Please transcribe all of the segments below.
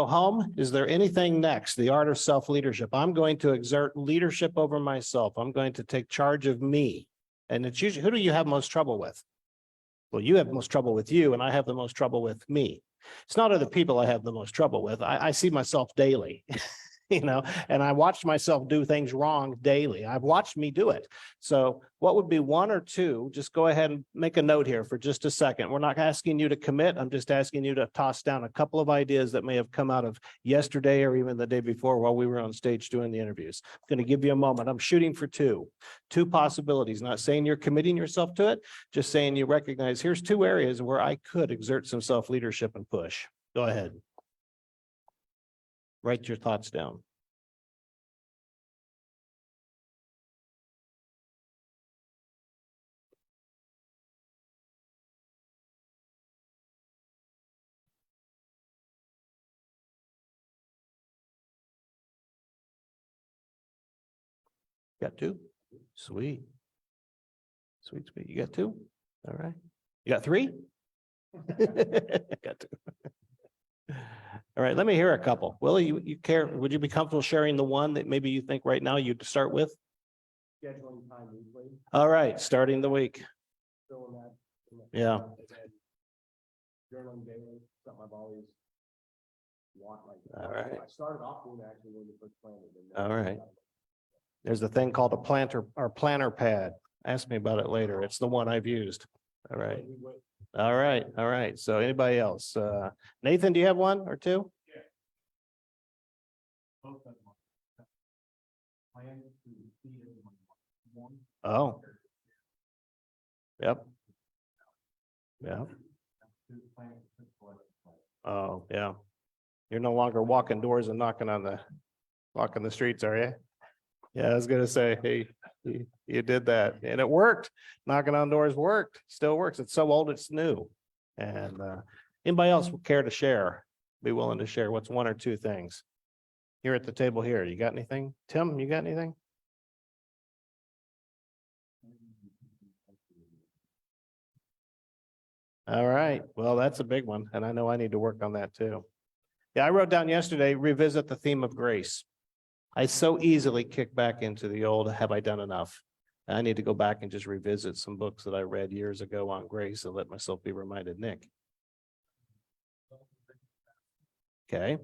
Home, is there anything next? The art of self-leadership. I'm going to exert leadership over myself. I'm going to take charge of me. And it's usually, who do you have most trouble with? Well, you have most trouble with you, and I have the most trouble with me. It's not other people I have the most trouble with. I see myself daily, and I watch myself do things wrong daily. I've watched me do it. So what would be one or two? Just go ahead and make a note here for just a second. We're not asking you to commit. I'm just asking you to toss down a couple of ideas that may have come out of yesterday or even the day before while we were on stage doing the interviews. I'm going to give you a moment. I'm shooting for two possibilities, not saying you're committing yourself to it, just saying you recognize here's two areas where I could exert some self-leadership and push. Go ahead. Write your thoughts down. Got two? Sweet. Sweet. You got two? All right. You got three? Got two. All right, let me hear a couple. Willie, you care? Would you be comfortable sharing the one that maybe you think right now you'd start with? Scheduling time weekly. All right, starting the week. Yeah. Journaling daily, something I've always wanted. All right. I started off doing actually when you first planted. All right. There's a thing called a planner pad. Ask me about it later. It's the one I've used. All right. All right. All right. So anybody else? Nathan, do you have one or two? Yeah. Oh. Yep. Yeah. Oh, yeah. You're no longer walking doors and walking the streets, are you? Yeah, I was gonna say, hey, you did that, and it worked. Knocking on doors worked, still works. It's so old, it's new. And anybody else care to share? Be willing to share? What's one or two things here at the table here? You got anything? Tim, you got anything? All right. Well, that's a big one, and I know I need to work on that too. Yeah, I wrote down yesterday, revisit the theme of grace. I so easily kick back into the old, have I done enough? I need to go back and just revisit some books that I read years ago on grace and let myself be reminded. Nick. Okay.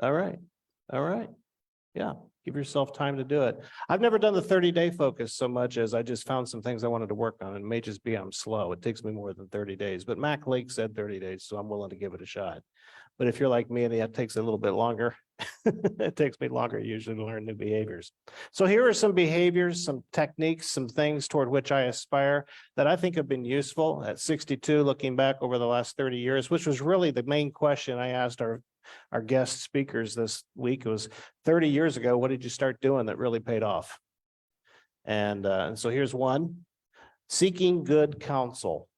All right. All right. Yeah, give yourself time to do it. I've never done the 30-day focus so much as I just found some things I wanted to work on, and it may just be I'm slow. It takes me more than 30 days, but Mac Lake said 30 days, so I'm willing to give it a shot. But if you're like me and it takes a little bit longer, it takes me longer usually to learn new behaviors. So here are some behaviors, some techniques, some things toward which I aspire that I think have been useful at 62, looking back over the last 30 years, which was really the main question I asked our guest speakers this week. It was 30 years ago, what did you start doing that really paid off? And so here's one: seeking good counsel.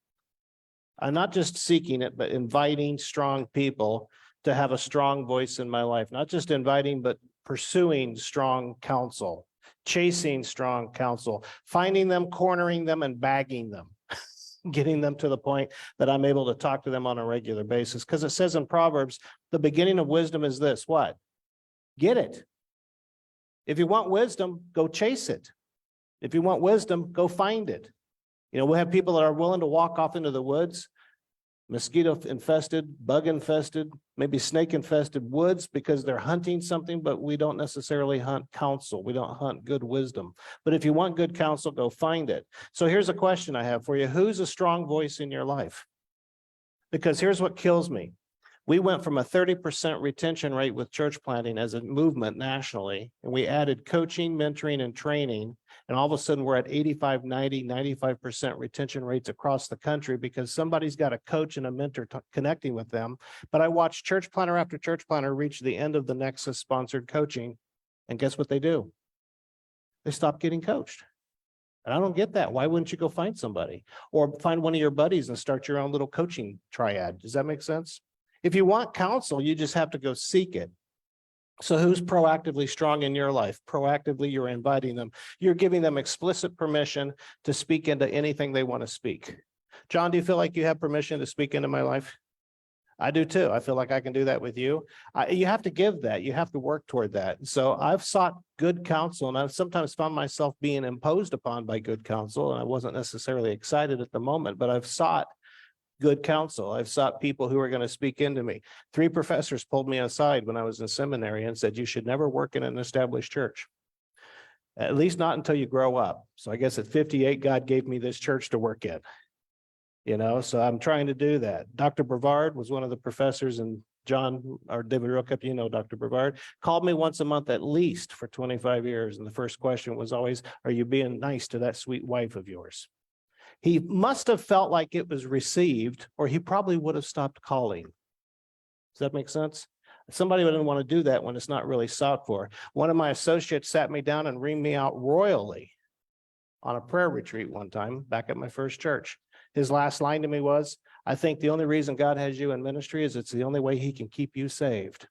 I'm not just seeking it, but inviting strong people to have a strong voice in my life. Not just inviting, but pursuing strong counsel, chasing strong counsel, finding them, cornering them, and bagging them, getting them to the point that I'm able to talk to them on a regular basis. Because it says in Proverbs, the beginning of wisdom is this: what? Get it. If you want wisdom, go chase it. If you want wisdom, go find it. You know, we have people that are willing to walk off into the woods, mosquito infested, bug infested, maybe snake infested woods because they're hunting something, but we don't necessarily hunt counsel. We don't hunt good wisdom. But if you want good counsel, go find it. So here's a question I have for you. Who's a strong voice in your life? Because here's what kills me. We went from a 30% retention rate with church planting as a movement nationally, and we added coaching, mentoring, and training. And all of a sudden we're at 85, 90, 95% retention rates across the country because somebody's got a coach and a mentor connecting with them. But I watched church planter after church planter reach the end of the Nexus sponsored coaching. And guess what they do? They stop getting coached. And I don't get that. Why wouldn't you go find somebody or find one of your buddies and start your own little coaching triad? Does that make sense? If you want counsel, you just have to go seek it. So who's proactively strong in your life? Proactively, you're inviting them. You're giving them explicit permission to speak into anything they want to speak. John, do you feel like you have permission to speak into my life? I do too. I feel like I can do that with you. You have to give that. You have to work toward that. So I've sought good counsel, and I've sometimes found myself being imposed upon by good counsel, and I wasn't necessarily excited at the moment, but I've sought good counsel. I've sought people who are going to speak into me. 3 professors pulled me aside when I was in seminary and said, you should never work in an established church, at least not until you grow up. So I guess at 58, God gave me this church to work in. So I'm trying to do that. Dr. Brevard was one of the professors, and John or David Rokup, Dr. Brevard, called me once a month at least for 25 years. And the first question was always, are you being nice to that sweet wife of yours? He must have felt like it was received, or he probably would have stopped calling. Does that make sense? Somebody wouldn't want to do that when it's not really sought for. One of my associates sat me down and reamed me out royally on a prayer retreat one time back at my first church. His last line to me was, I think the only reason God has you in ministry is it's the only way he can keep you saved.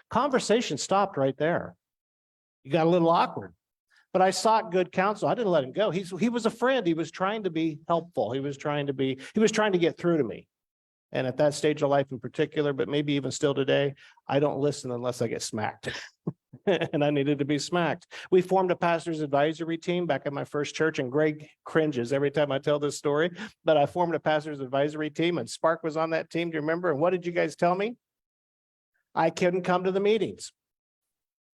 Conversation stopped right there. You got a little awkward. But I sought good counsel. I didn't let him go. He was a friend. He was trying to be helpful. He was trying to get through to me. And at that stage of life in particular, but maybe even still today, I don't listen unless I get smacked. And I needed to be smacked. We formed a pastor's advisory team back at my first church, and Greg cringes every time I tell this story, but I formed a pastor's advisory team, and Spark was on that team. Do you remember? And what did you guys tell me? I couldn't come to the meetings.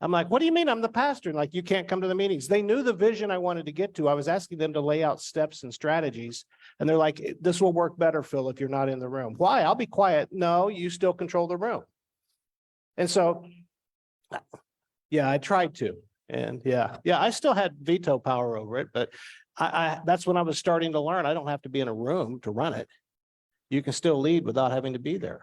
I'm like, what do you mean? I'm the pastor. Like, you can't come to the meetings. They knew the vision I wanted to get to. I was asking them to lay out steps and strategies. And they're like, this will work better, Phil, if you're not in the room. Why? I'll be quiet. No, you still control the room. And so, yeah, I tried to. And yeah, I still had veto power over it. But that's when I was starting to learn. I don't have to be in a room to run it. You can still lead without having to be there,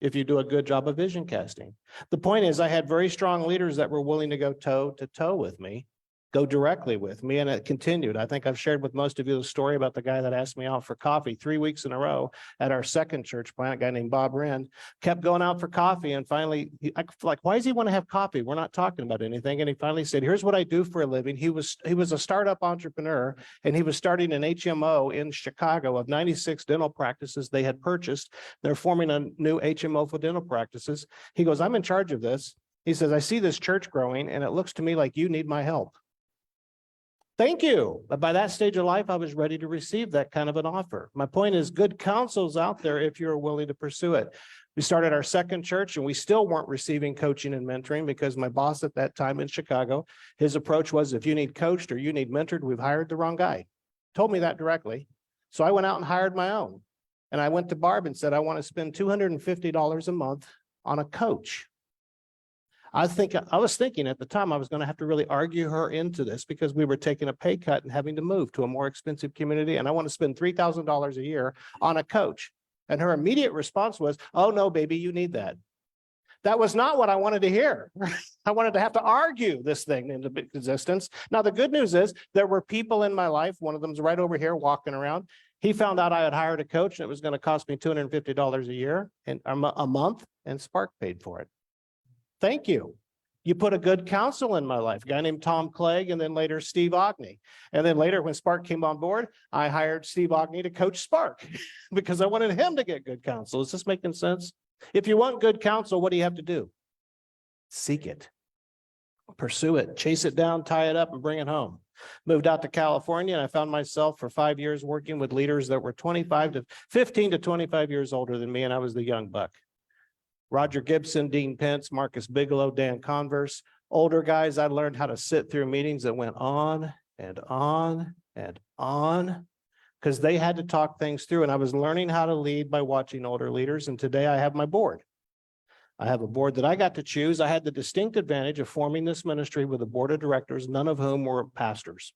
if you do a good job of vision casting. The point is, I had very strong leaders that were willing to go toe to toe with me, go directly with me, and it continued. I think I've shared with most of you the story about the guy that asked me out for coffee 3 weeks in a row at our second church plant. A guy named Bob Wren kept going out for coffee, and finally, why does he want to have coffee? We're not talking about anything. And he finally said, here's what I do for a living. He was a startup entrepreneur, and he was starting an HMO in Chicago of 96 dental practices they had purchased. They're forming a new HMO for dental practices. He goes, I'm in charge of this. He says, I see this church growing, and it looks to me like you need my help. Thank you. But by that stage of life, I was ready to receive that kind of an offer. My point is, good counsel's out there if you're willing to pursue it. We started our second church, and we still weren't receiving coaching and mentoring because my boss at that time in Chicago, his approach was, if you need coached or you need mentored, we've hired the wrong guy. Told me that directly. So I went out and hired my own. And I went to Barb and said, I want to spend $250 a month on a coach. I was thinking at the time I was going to have to really argue her into this because we were taking a pay cut and having to move to a more expensive community. And I want to spend $3,000 a year on a coach. And her immediate response was, oh, no, baby, you need that. That was not what I wanted to hear. I wanted to have to argue this thing into existence. Now, the good news is there were people in my life. One of them's right over here walking around. He found out I had hired a coach and it was going to cost me $250 a year and a month, and Spark paid for it. Thank you. You put a good counsel in my life, a guy named Tom Clegg, and then later Steve Ogney. And then later when Spark came on board, I hired Steve Ogney to coach Spark because I wanted him to get good counsel. Is this making sense? If you want good counsel, what do you have to do? Seek it, pursue it, chase it down, tie it up, and bring it home. Moved out to California, and I found myself for 5 years working with leaders that were 15 to 25 years older than me, and I was the young buck. Roger Gibson, Dean Pence, Marcus Bigelow, Dan Converse, older guys. I learned how to sit through meetings that went on and on and on because they had to talk things through. And I was learning how to lead by watching older leaders. And today I have my board. I have a board that I got to choose. I had the distinct advantage of forming this ministry with a board of directors, none of whom were pastors.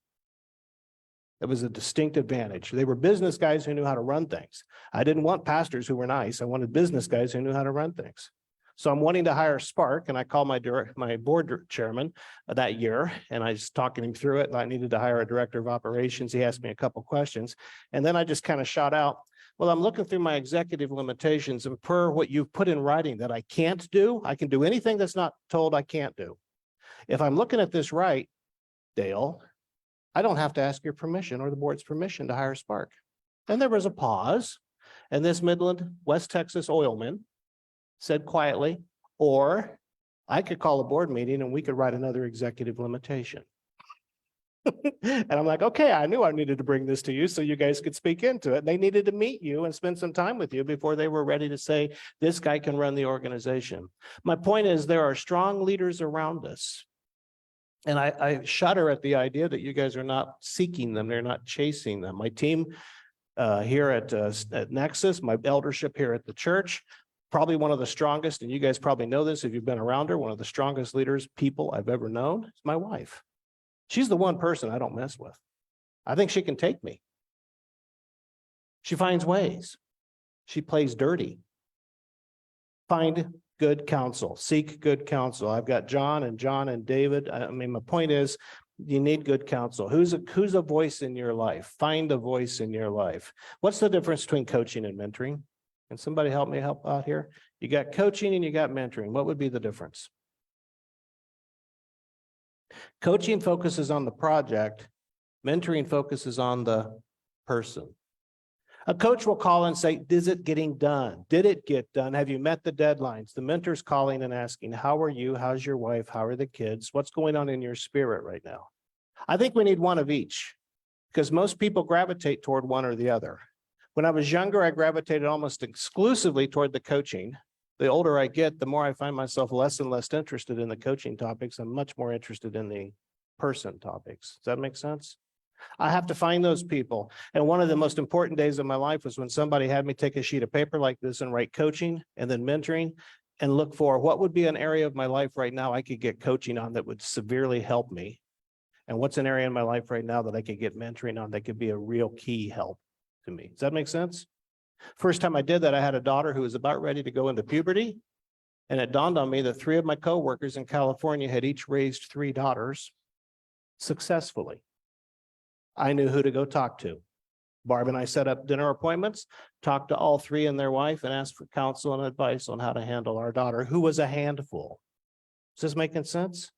It was a distinct advantage. They were business guys who knew how to run things. I didn't want pastors who were nice. I wanted business guys who knew how to run things. So I'm wanting to hire Spark, and I called my board chairman that year, and I was talking him through it, and I needed to hire a director of operations. He asked me a couple questions, and then I just kind of shot out, Well, I'm looking through my executive limitations, and per what you've put in writing that I can't do, I can do anything that's not told I can't do. If I'm looking at this right, Dale, I don't have to ask your permission or the board's permission to hire Spark. And there was a pause, and this Midland, West Texas oilman said quietly, or I could call a board meeting and we could write another executive limitation. And I'm like, okay, I knew I needed to bring this to you so you guys could speak into it. They needed to meet you and spend some time with you before they were ready to say, this guy can run the organization. My point is, there are strong leaders around us. And I shudder at the idea that you guys are not seeking them. They're not chasing them. My team here at Nexus, my eldership here at the church, probably one of the strongest, and you guys probably know this if you've been around her, one of the strongest leaders, people I've ever known is my wife. She's the one person I don't mess with. I think she can take me. She finds ways. She plays dirty. Find good counsel. Seek good counsel. I've got John and David. I mean, my point is, you need good counsel. Who's a voice in your life? Find a voice in your life. What's the difference between coaching and mentoring? Can somebody help me help out here? You got coaching and you got mentoring. What would be the difference? Coaching focuses on the project. Mentoring focuses on the person. A coach will call and say, is it getting done? Did it get done? Have you met the deadlines? The mentor's calling and asking, how are you? How's your wife? How are the kids? What's going on in your spirit right now? I think we need one of each, because most people gravitate toward one or the other. When I was younger, I gravitated almost exclusively toward the coaching. The older I get, the more I find myself less and less interested in the coaching topics. I'm much more interested in the person topics. Does that make sense? I have to find those people. And one of the most important days of my life was when somebody had me take a sheet of paper like this and write coaching and then mentoring and look for what would be an area of my life right now I could get coaching on that would severely help me. And what's an area in my life right now that I could get mentoring on that could be a real key help to me. Does that make sense? First time I did that, I had a daughter who was about ready to go into puberty. And it dawned on me that 3 of my coworkers in California had each raised 3 daughters successfully. I knew who to go talk to. Barb and I set up dinner appointments, talked to all 3 and their wife, and asked for counsel and advice on how to handle our daughter, who was a handful. Is this making sense?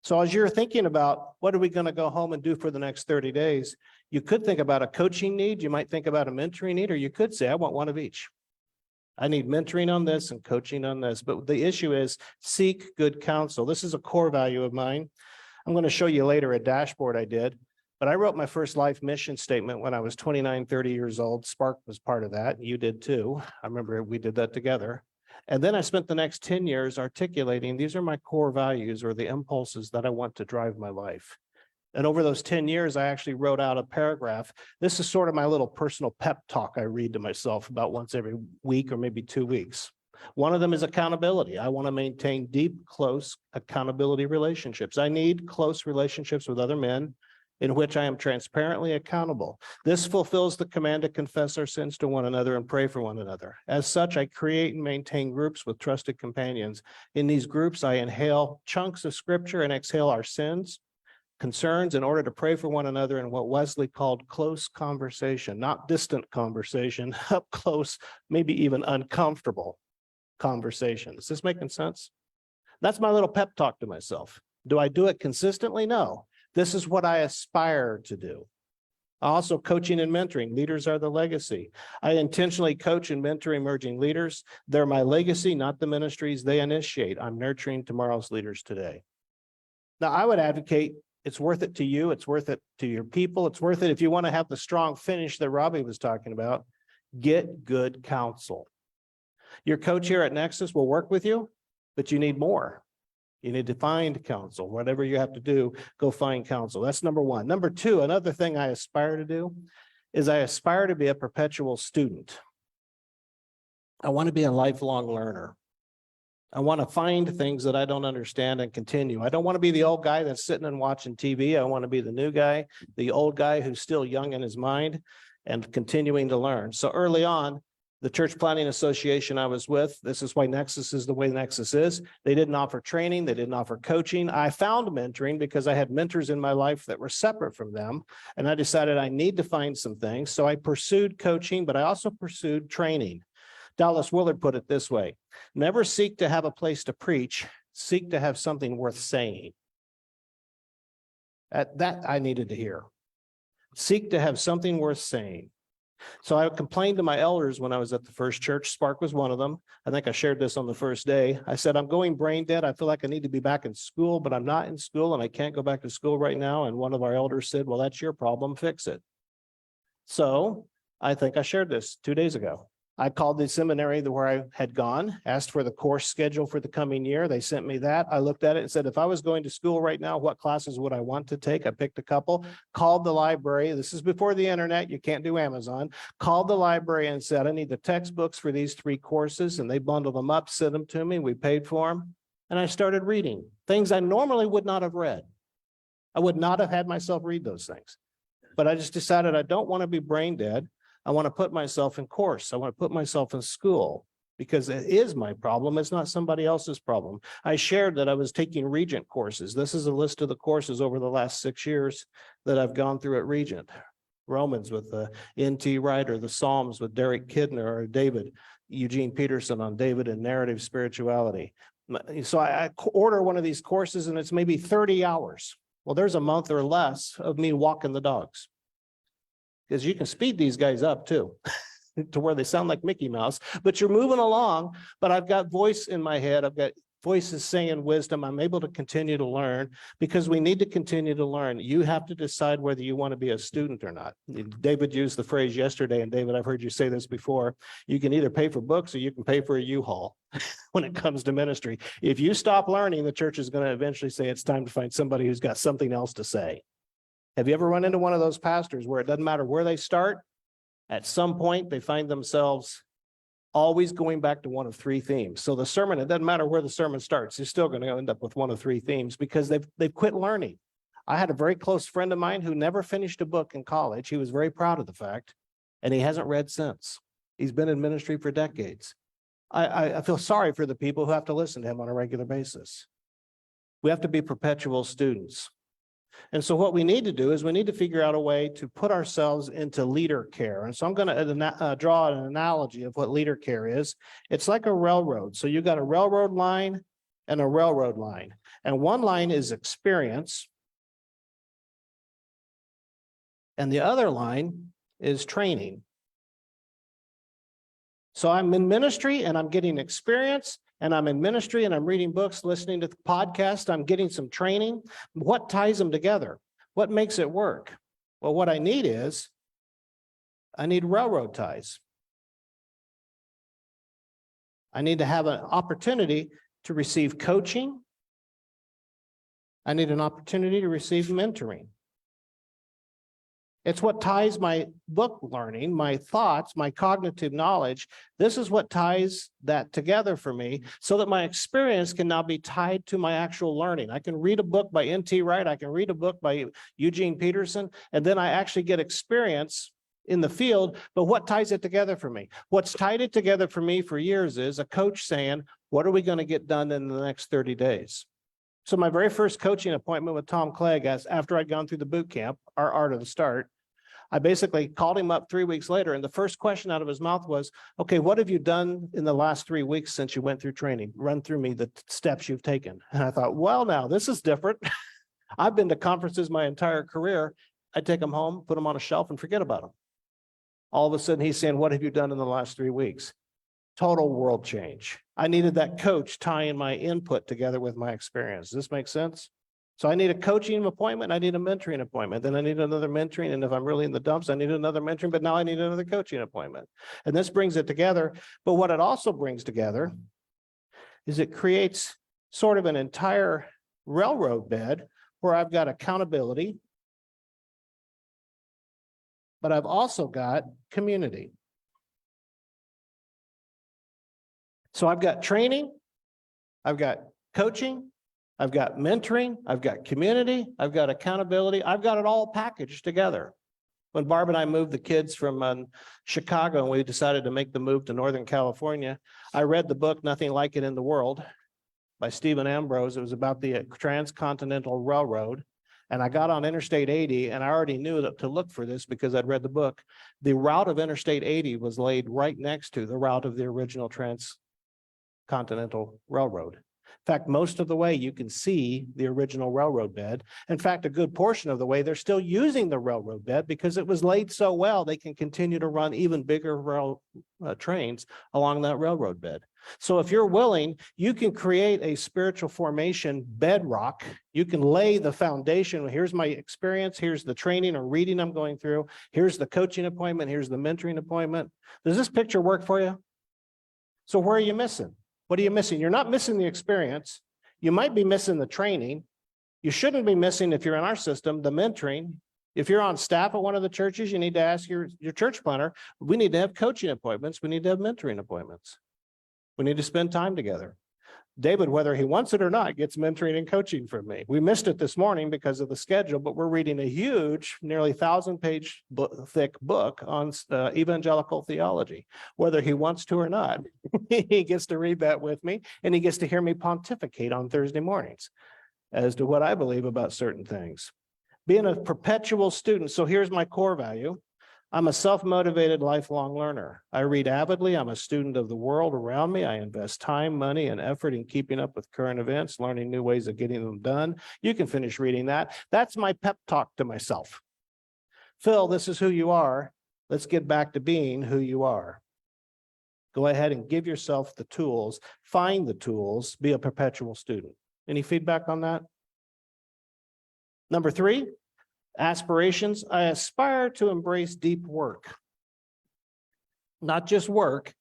So as you're thinking about what are we going to go home and do for the next 30 days, you could think about a coaching need, you might think about a mentoring need, or you could say, I want one of each. I need mentoring on this and coaching on this. But the issue is seek good counsel. This is a core value of mine. I'm going to show you later a dashboard I did. But I wrote my first life mission statement when I was 29, 30 years old. Spark was part of that. You did too. I remember we did that together. And then I spent the next 10 years articulating, these are my core values or the impulses that I want to drive my life. And over those 10 years, I actually wrote out a paragraph. This is sort of my little personal pep talk I read to myself about once every week or maybe 2 weeks. One of them is accountability. I want to maintain deep, close accountability relationships. I need close relationships with other men in which I am transparently accountable. This fulfills the command to confess our sins to one another and pray for one another. As such, I create and maintain groups with trusted companions. In these groups, I inhale chunks of scripture and exhale our sins, concerns in order to pray for one another in what Wesley called close conversation, not distant conversation, up close, maybe even uncomfortable conversation. Is this making sense? That's my little pep talk to myself. Do I do it consistently? No. This is what I aspire to do. Also, coaching and mentoring. Leaders are the legacy. I intentionally coach and mentor emerging leaders. They're my legacy, not the ministries they initiate. I'm nurturing tomorrow's leaders today. Now, I would advocate it's worth it to you. It's worth it to your people. It's worth it if you want to have the strong finish that Robbie was talking about. Get good counsel. Your coach here at Nexus will work with you, but you need more. You need to find counsel. Whatever you have to do, go find counsel. That's number one. Number two, another thing I aspire to do is I aspire to be a perpetual student. I want to be a lifelong learner. I want to find things that I don't understand and continue. I don't want to be the old guy that's sitting and watching TV. I want to be the new guy, the old guy who's still young in his mind and continuing to learn. So early on, The church planning association I was with, this is why Nexus is the way Nexus is. They didn't offer training. They didn't offer coaching. I found mentoring because I had mentors in my life that were separate from them. And I decided I need to find some things. So I pursued coaching, but I also pursued training. Dallas Willard put it this way: never seek to have a place to preach, seek to have something worth saying. That I needed to hear. Seek to have something worth saying. So I complained to my elders when I was at the first church. Spark was one of them. I think I shared this on the first day. I said, I'm going brain dead. I feel like I need to be back in school, but I'm not in school and I can't go back to school right now. And one of our elders said, well, that's your problem. Fix it. So I think I shared this 2 days ago. I called the seminary where I had gone, asked for the course schedule for the coming year. They sent me that. I looked at it and said, if I was going to school right now, what classes would I want to take? I picked a couple, called the library. This is before the internet. You can't do Amazon. Called the library and said, I need the textbooks for these 3 courses. And they bundled them up, sent them to me. We paid for them. And I started reading things I normally would not have read. I would not have had myself read those things. But I just decided I don't want to be brain dead. I want to put myself in course. I want to put myself in school because it is my problem. It's not somebody else's problem. I shared that I was taking Regent courses. This is a list of the courses over the last 6 years that I've gone through at Regent. Romans with N.T. Writer, the Psalms with Derek Kidner or David, Eugene Peterson on David and narrative spirituality. So I order one of these courses and it's maybe 30 hours. Well, there's a month or less of me walking the dogs. Because you can speed these guys up too, to where they sound like Mickey Mouse, but you're moving along. But I've got voice in my head. I've got voices saying wisdom. I'm able to continue to learn because we need to continue to learn. You have to decide whether you want to be a student or not. David used the phrase yesterday, and David, I've heard you say this before. You can either pay for books or you can pay for a U-Haul when it comes to ministry. If you stop learning, the church is going to eventually say it's time to find somebody who's got something else to say. Have you ever run into one of those pastors where it doesn't matter where they start? At some point, they find themselves always going back to one of 3 themes. So the sermon, it doesn't matter where the sermon starts, you're still going to end up with one of 3 themes because they've quit learning. I had a very close friend of mine who never finished a book in college. He was very proud of the fact, and he hasn't read since. He's been in ministry for decades. I feel sorry for the people who have to listen to him on a regular basis. We have to be perpetual students. And so what we need to do is we need to figure out a way to put ourselves into leader care. And so I'm going to draw an analogy of what leader care is. It's like a railroad. So you've got a railroad line and a railroad line. And one line is experience. And the other line is training. So I'm in ministry and I'm getting experience. And I'm in ministry and I'm reading books, listening to podcasts. I'm getting some training. What ties them together? What makes it work? Well, what I need railroad ties. I need to have an opportunity to receive coaching. I need an opportunity to receive mentoring. It's what ties my book learning, my thoughts, my cognitive knowledge. This is what ties that together for me so that my experience can now be tied to my actual learning. I can read a book by N.T. Wright. I can read a book by Eugene Peterson, and then I actually get experience in the field. But what ties it together for me? What's tied it together for me for years is a coach saying, what are we going to get done in the next 30 days? So my very first coaching appointment with Tom Clegg, after I'd gone through the boot camp, our Art of the Start, I basically called him up 3 weeks later, and the first question out of his mouth was, okay, what have you done in the last 3 weeks since you went through training? Run through me the steps you've taken. And I thought, well, now this is different. I've been to conferences my entire career. I take them home, put them on a shelf and forget about them. All of a sudden he's saying, what have you done in the last 3 weeks? Total world change. I needed that coach tying my input together with my experience. Does this make sense? So I need a coaching appointment. I need a mentoring appointment. Then I need another mentoring. And if I'm really in the dumps, I need another mentoring, but now I need another coaching appointment. And this brings it together. But what it also brings together is it creates sort of an entire railroad bed where I've got accountability, but I've also got community. So I've got training, I've got coaching, I've got mentoring, I've got community, I've got accountability, I've got it all packaged together. When Barb and I moved the kids from Chicago and we decided to make the move to Northern California, I read the book Nothing Like It in the World by Stephen Ambrose. It was about the Transcontinental Railroad. And I got on Interstate 80, and I already knew that to look for this because I'd read the book. The route of Interstate 80 was laid right next to the route of the original Transcontinental Railroad. In fact, most of the way you can see the original railroad bed. In fact, a good portion of the way they're still using the railroad bed because it was laid so well they can continue to run even bigger trains along that railroad bed. So if you're willing, you can create a spiritual formation bedrock. You can lay the foundation. Here's my experience. Here's the training or reading I'm going through. Here's the coaching appointment. Here's the mentoring appointment. Does this picture work for you? So where are you missing? What are you missing? You're not missing the experience. You might be missing the training. You shouldn't be missing, if you're in our system, the mentoring. If you're on staff at one of the churches, you need to ask your church planner. We need to have coaching appointments. We need to have mentoring appointments. We need to spend time together. David, whether he wants it or not, gets mentoring and coaching from me. We missed it this morning because of the schedule, but we're reading a huge, nearly 1,000-page thick book on evangelical theology. Whether he wants to or not, he gets to read that with me, and he gets to hear me pontificate on Thursday mornings as to what I believe about certain things. Being a perpetual student. So here's my core value. I'm a self-motivated lifelong learner. I read avidly. I'm a student of the world around me. I invest time, money, and effort in keeping up with current events, learning new ways of getting them done. You can finish reading that. That's my pep talk to myself. Phil, this is who you are. Let's get back to being who you are. Go ahead and give yourself the tools. Find the tools. Be a perpetual student. Any feedback on that? Number 3. Aspirations. I aspire to embrace deep work. Not just work,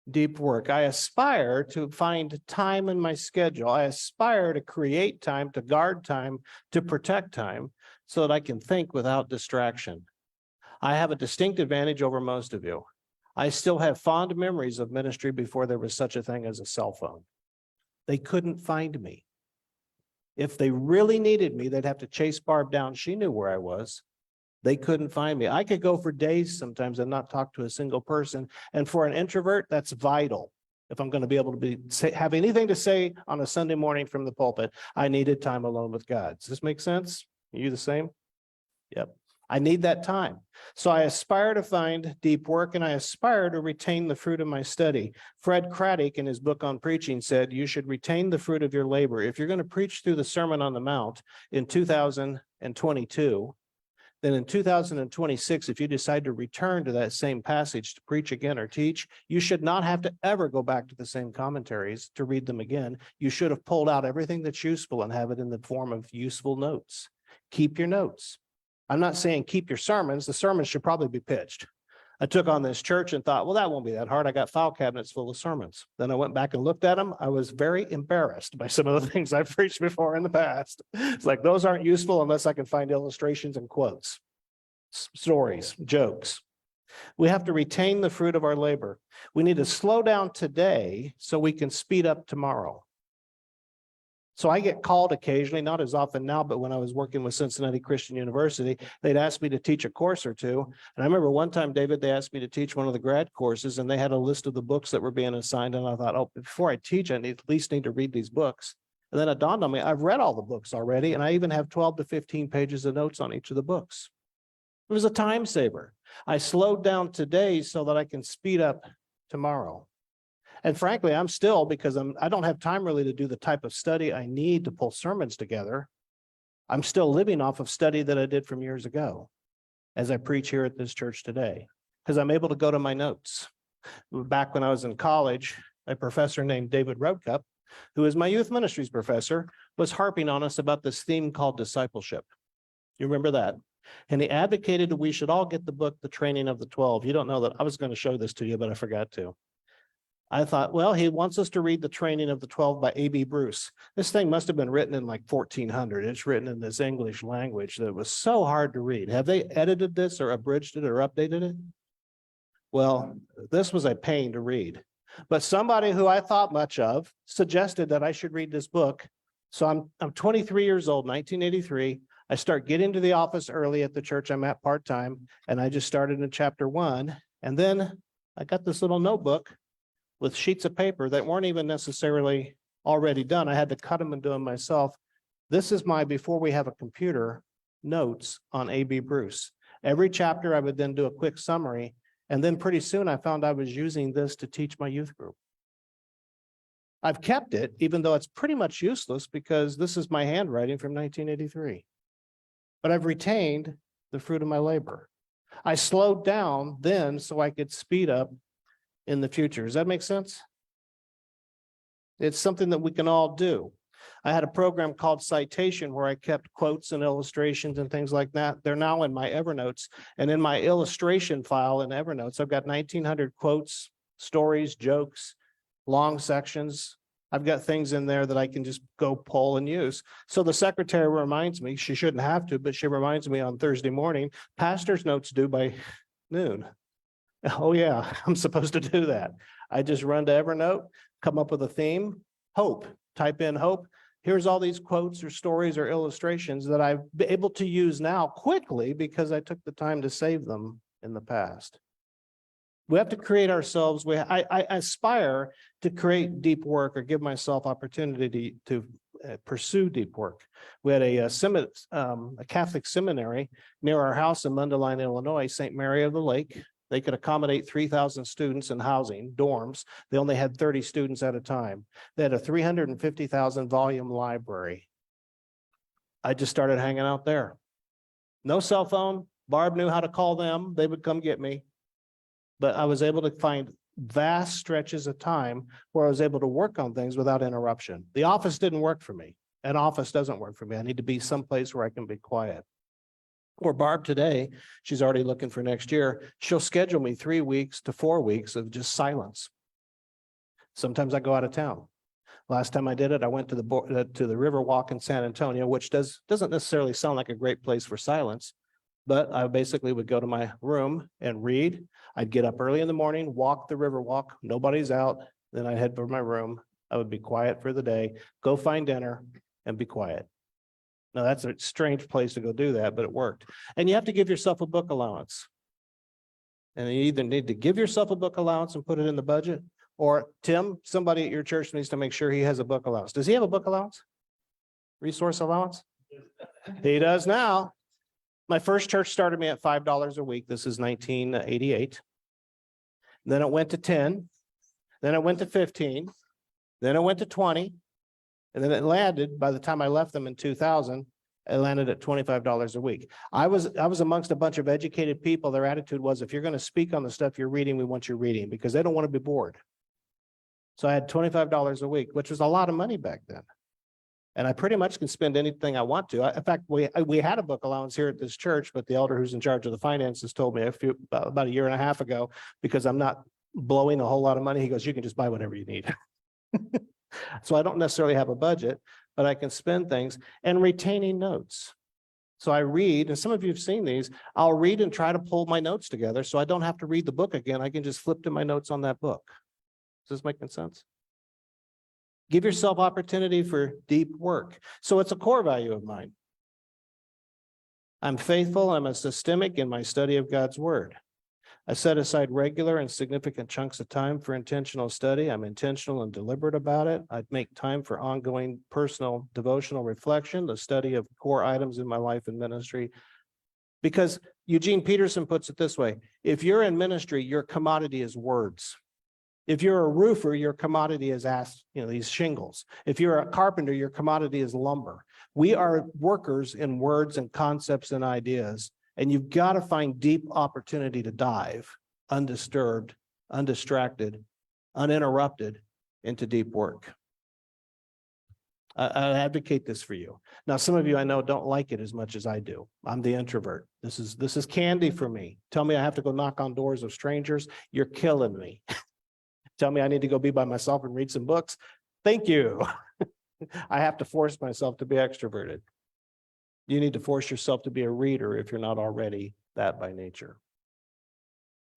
deep work. I aspire to find time in my schedule. I aspire to create time, to guard time, to protect time so that I can think without distraction. I have a distinct advantage over most of you. I still have fond memories of ministry before there was such a thing as a cell phone. They couldn't find me. If they really needed me, they'd have to chase Barb down. She knew where I was. They couldn't find me. I could go for days sometimes and not talk to a single person. And for an introvert, that's vital. If I'm going to be able to have anything to say on a Sunday morning from the pulpit, I needed time alone with God. Does this make sense? Are you the same? Yep. I need that time. So I aspire to find deep work, and I aspire to retain the fruit of my study. Fred Craddock, in his book on preaching, said you should retain the fruit of your labor. If you're going to preach through the Sermon on the Mount in 2022, then in 2026, if you decide to return to that same passage to preach again or teach, you should not have to ever go back to the same commentaries to read them again. You should have pulled out everything that's useful and have it in the form of useful notes. Keep your notes. I'm not saying keep your sermons. The sermons should probably be pitched. I took on this church and thought, well, that won't be that hard. I got file cabinets full of sermons. Then I went back and looked at them. I was very embarrassed by some of the things I've preached before in the past. It's like, those aren't useful unless I can find illustrations and quotes, stories, jokes. We have to retain the fruit of our labor. We need to slow down today so we can speed up tomorrow. So I get called occasionally, not as often now, but when I was working with Cincinnati Christian University, they'd ask me to teach a course or two. And I remember one time, David, they asked me to teach one of the grad courses, and they had a list of the books that were being assigned. And I thought, oh, before I teach, I at least need to read these books. And then it dawned on me, I've read all the books already, and I even have 12 to 15 pages of notes on each of the books. It was a time saver. I slowed down today so that I can speed up tomorrow. And frankly, I'm still, because I don't have time really to do the type of study I need to pull sermons together. I'm still living off of study that I did from years ago as I preach here at this church today, because I'm able to go to my notes. Back when I was in college, a professor named David Roadcup, who is my youth ministries professor, was harping on us about this theme called discipleship. You remember that? And he advocated that we should all get the book, The Training of the 12. You don't know that. I was going to show this to you, but I forgot to. I thought, well, he wants us to read The Training of the 12 by A.B. Bruce. This thing must have been written in like 1400. It's written in this English language that was so hard to read. Have they edited this or abridged it or updated it? Well, this was a pain to read. But somebody who I thought much of suggested that I should read this book. So I'm 23 years old, 1983. I start getting to the office early at the church I'm at part-time, and I just started in chapter 1. And then I got this little notebook with sheets of paper that weren't even necessarily already done. I had to cut them and do them myself. This is my, before we have a computer, notes on A.B. Bruce. Every chapter I would then do a quick summary. And then pretty soon I found I was using this to teach my youth group. I've kept it, even though it's pretty much useless because this is my handwriting from 1983. But I've retained the fruit of my labor. I slowed down then so I could speed up in the future. Does that make sense? It's something that we can all do. I had a program called Citation where I kept quotes and illustrations and things like that. They're now in my Evernotes. And in my illustration file in Evernotes, I've got 1,900 quotes, stories, jokes, long sections. I've got things in there that I can just go pull and use. So the secretary reminds me, she shouldn't have to, but she reminds me on Thursday morning, pastor's notes due by noon. Oh yeah, I'm supposed to do that. I just run to Evernote, come up with a theme, hope, type in hope. Here's all these quotes or stories or illustrations that I've been able to use now quickly because I took the time to save them in the past. We have to create ourselves. I aspire to create deep work or give myself opportunity to pursue deep work. We had a Catholic seminary near our house in Mundelein, Illinois, St. Mary of the Lake. They could accommodate 3,000 students in housing, dorms. They only had 30 students at a time. They had a 350,000 volume library. I just started hanging out there. No cell phone. Barb knew how to call them. They would come get me. But I was able to find vast stretches of time where I was able to work on things without interruption. The office didn't work for me. An office doesn't work for me. I need to be someplace where I can be quiet. Or Barb today, she's already looking for next year. She'll schedule me 3 weeks to 4 weeks of just silence. Sometimes I go out of town. Last time I did it, I went to the River Walk in San Antonio, which doesn't necessarily sound like a great place for silence, but I basically would go to my room and read. I'd get up early in the morning, walk the River Walk, nobody's out. Then I'd head for my room. I would be quiet for the day, go find dinner and be quiet. Now that's a strange place to go do that, but it worked. And you have to give yourself a book allowance. And you either need to give yourself a book allowance and put it in the budget, or Tim, somebody at your church needs to make sure he has a book allowance. Does he have a book allowance? Resource allowance? He does now. My first church started me at $5 a week. This is 1988. Then it went to 10. Then it went to 15. Then it went to 20. And then it landed, by the time I left them in 2000, it landed at $25 a week. I was amongst a bunch of educated people. Their attitude was, if you're going to speak on the stuff you're reading, we want you reading, because they don't want to be bored. So I had $25 a week, which was a lot of money back then. And I pretty much can spend anything I want to. In fact, we had a book allowance here at this church, but the elder who's in charge of the finances told me about a year and a half ago, because I'm not blowing a whole lot of money, he goes, you can just buy whatever you need. So I don't necessarily have a budget, but I can spend things, and retaining notes. So I read, and some of you have seen these, I'll read and try to pull my notes together so I don't have to read the book again. I can just flip to my notes on that book. Is this making sense? Give yourself opportunity for deep work. So it's a core value of mine. I'm faithful, I'm a systemic in my study of God's word. I set aside regular and significant chunks of time for intentional study. I'm intentional and deliberate about it. I make time for ongoing personal devotional reflection, the study of core items in my life and ministry. Because Eugene Peterson puts it this way: if you're in ministry, your commodity is words. If you're a roofer, your commodity is these shingles. If you're a carpenter, your commodity is lumber. We are workers in words and concepts and ideas. And you've got to find deep opportunity to dive, undisturbed, undistracted, uninterrupted, into deep work. I advocate this for you. Now, some of you I know don't like it as much as I do. I'm the introvert. This is candy for me. Tell me I have to go knock on doors of strangers. You're killing me. Tell me I need to go be by myself and read some books. Thank you. I have to force myself to be extroverted. You need to force yourself to be a reader if you're not already that by nature.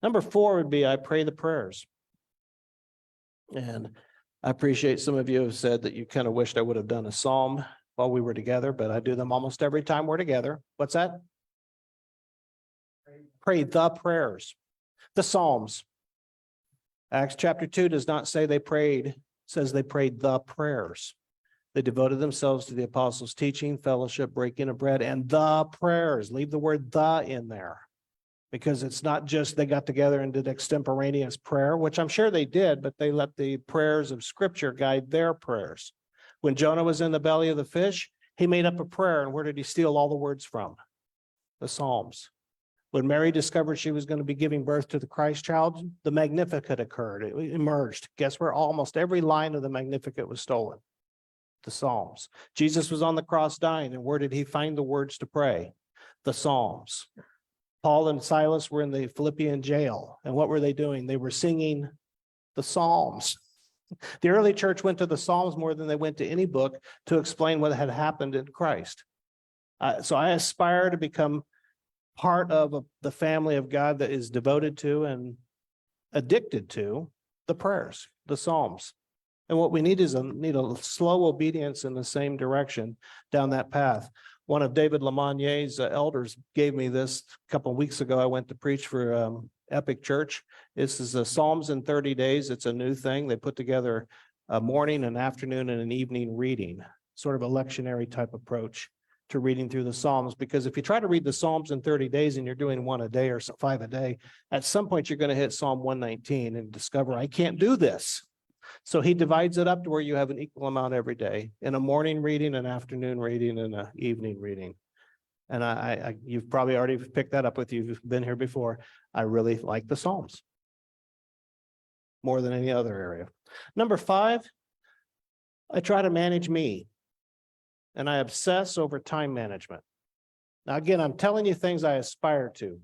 Number 4 would be I pray the prayers. And I appreciate some of you have said that you kind of wished I would have done a psalm while we were together, but I do them almost every time we're together. What's that? Pray the prayers, the Psalms. Acts chapter 2 does not say they prayed, it says they prayed the prayers. They devoted themselves to the apostles' teaching, fellowship, breaking of bread, and the prayers. Leave the word the in there, because it's not just they got together and did extemporaneous prayer, which I'm sure they did, but they let the prayers of Scripture guide their prayers. When Jonah was in the belly of the fish, he made up a prayer, and where did he steal all the words from? The Psalms. When Mary discovered she was going to be giving birth to the Christ child, the Magnificat occurred. It emerged. Guess where almost every line of the Magnificat was stolen? The Psalms. Jesus was on the cross dying, and where did he find the words to pray? The Psalms. Paul and Silas were in the Philippian jail, and what were they doing? They were singing the Psalms. The early church went to the Psalms more than they went to any book to explain what had happened in Christ. So I aspire to become part of the family of God that is devoted to and addicted to the prayers, the Psalms. And what we need is a slow obedience in the same direction down that path. One of David Lamonier's elders gave me this a couple of weeks ago. I went to preach for Epic Church. This is the Psalms in 30 days. It's a new thing. They put together a morning, an afternoon, and an evening reading, sort of a lectionary type approach to reading through the Psalms. Because if you try to read the Psalms in 30 days and you're doing one a day or 5 a day, at some point you're going to hit Psalm 119 and discover, I can't do this. So he divides it up to where you have an equal amount every day, in a morning reading, an afternoon reading, and an evening reading. And you've probably already picked that up with you. You've been here before. I really like the Psalms more than any other area. Number 5, I try to manage me, and I obsess over time management. Now, again, I'm telling you things I aspire to.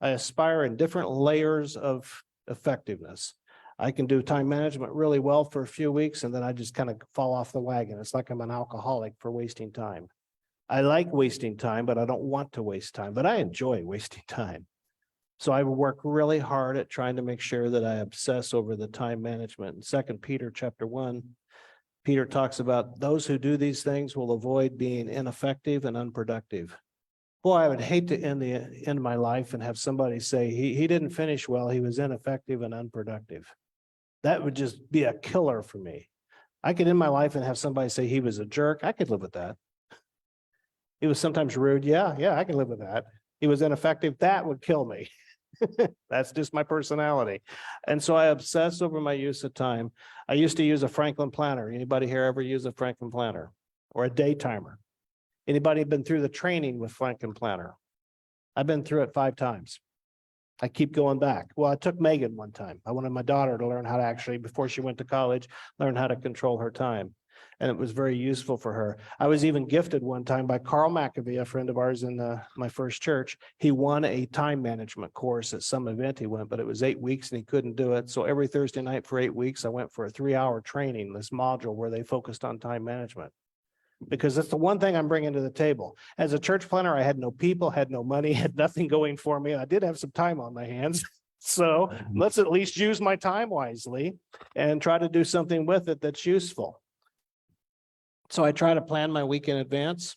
I aspire in different layers of effectiveness. I can do time management really well for a few weeks, and then I just kind of fall off the wagon. It's like I'm an alcoholic for wasting time. I like wasting time, but I don't want to waste time, but I enjoy wasting time. So I work really hard at trying to make sure that I obsess over the time management. In 2 Peter chapter 1, Peter talks about those who do these things will avoid being ineffective and unproductive. Boy, I would hate to end my life and have somebody say he didn't finish well, he was ineffective and unproductive. That would just be a killer for me. I could end my life and have somebody say he was a jerk. I could live with that. He was sometimes rude. Yeah, I can live with that. He was ineffective. That would kill me. That's just my personality. And so I obsess over my use of time. I used to use a Franklin planner. Anybody here ever use a Franklin planner or a day timer? Anybody been through the training with Franklin planner? I've been through it 5 times. I keep going back. Well, I took Megan one time. I wanted my daughter to learn how to actually, before she went to college, learn how to control her time. And it was very useful for her. I was even gifted one time by Carl McAvee, a friend of ours in my first church. He won a time management course at some event he went, but it was 8 weeks and he couldn't do it. So every Thursday night for 8 weeks, I went for a 3-hour training, this module where they focused on time management. Because that's the one thing I'm bringing to the table. As a church planner, I had no people, had no money, had nothing going for me. I did have some time on my hands. So let's at least use my time wisely and try to do something with it that's useful. So I try to plan my week in advance.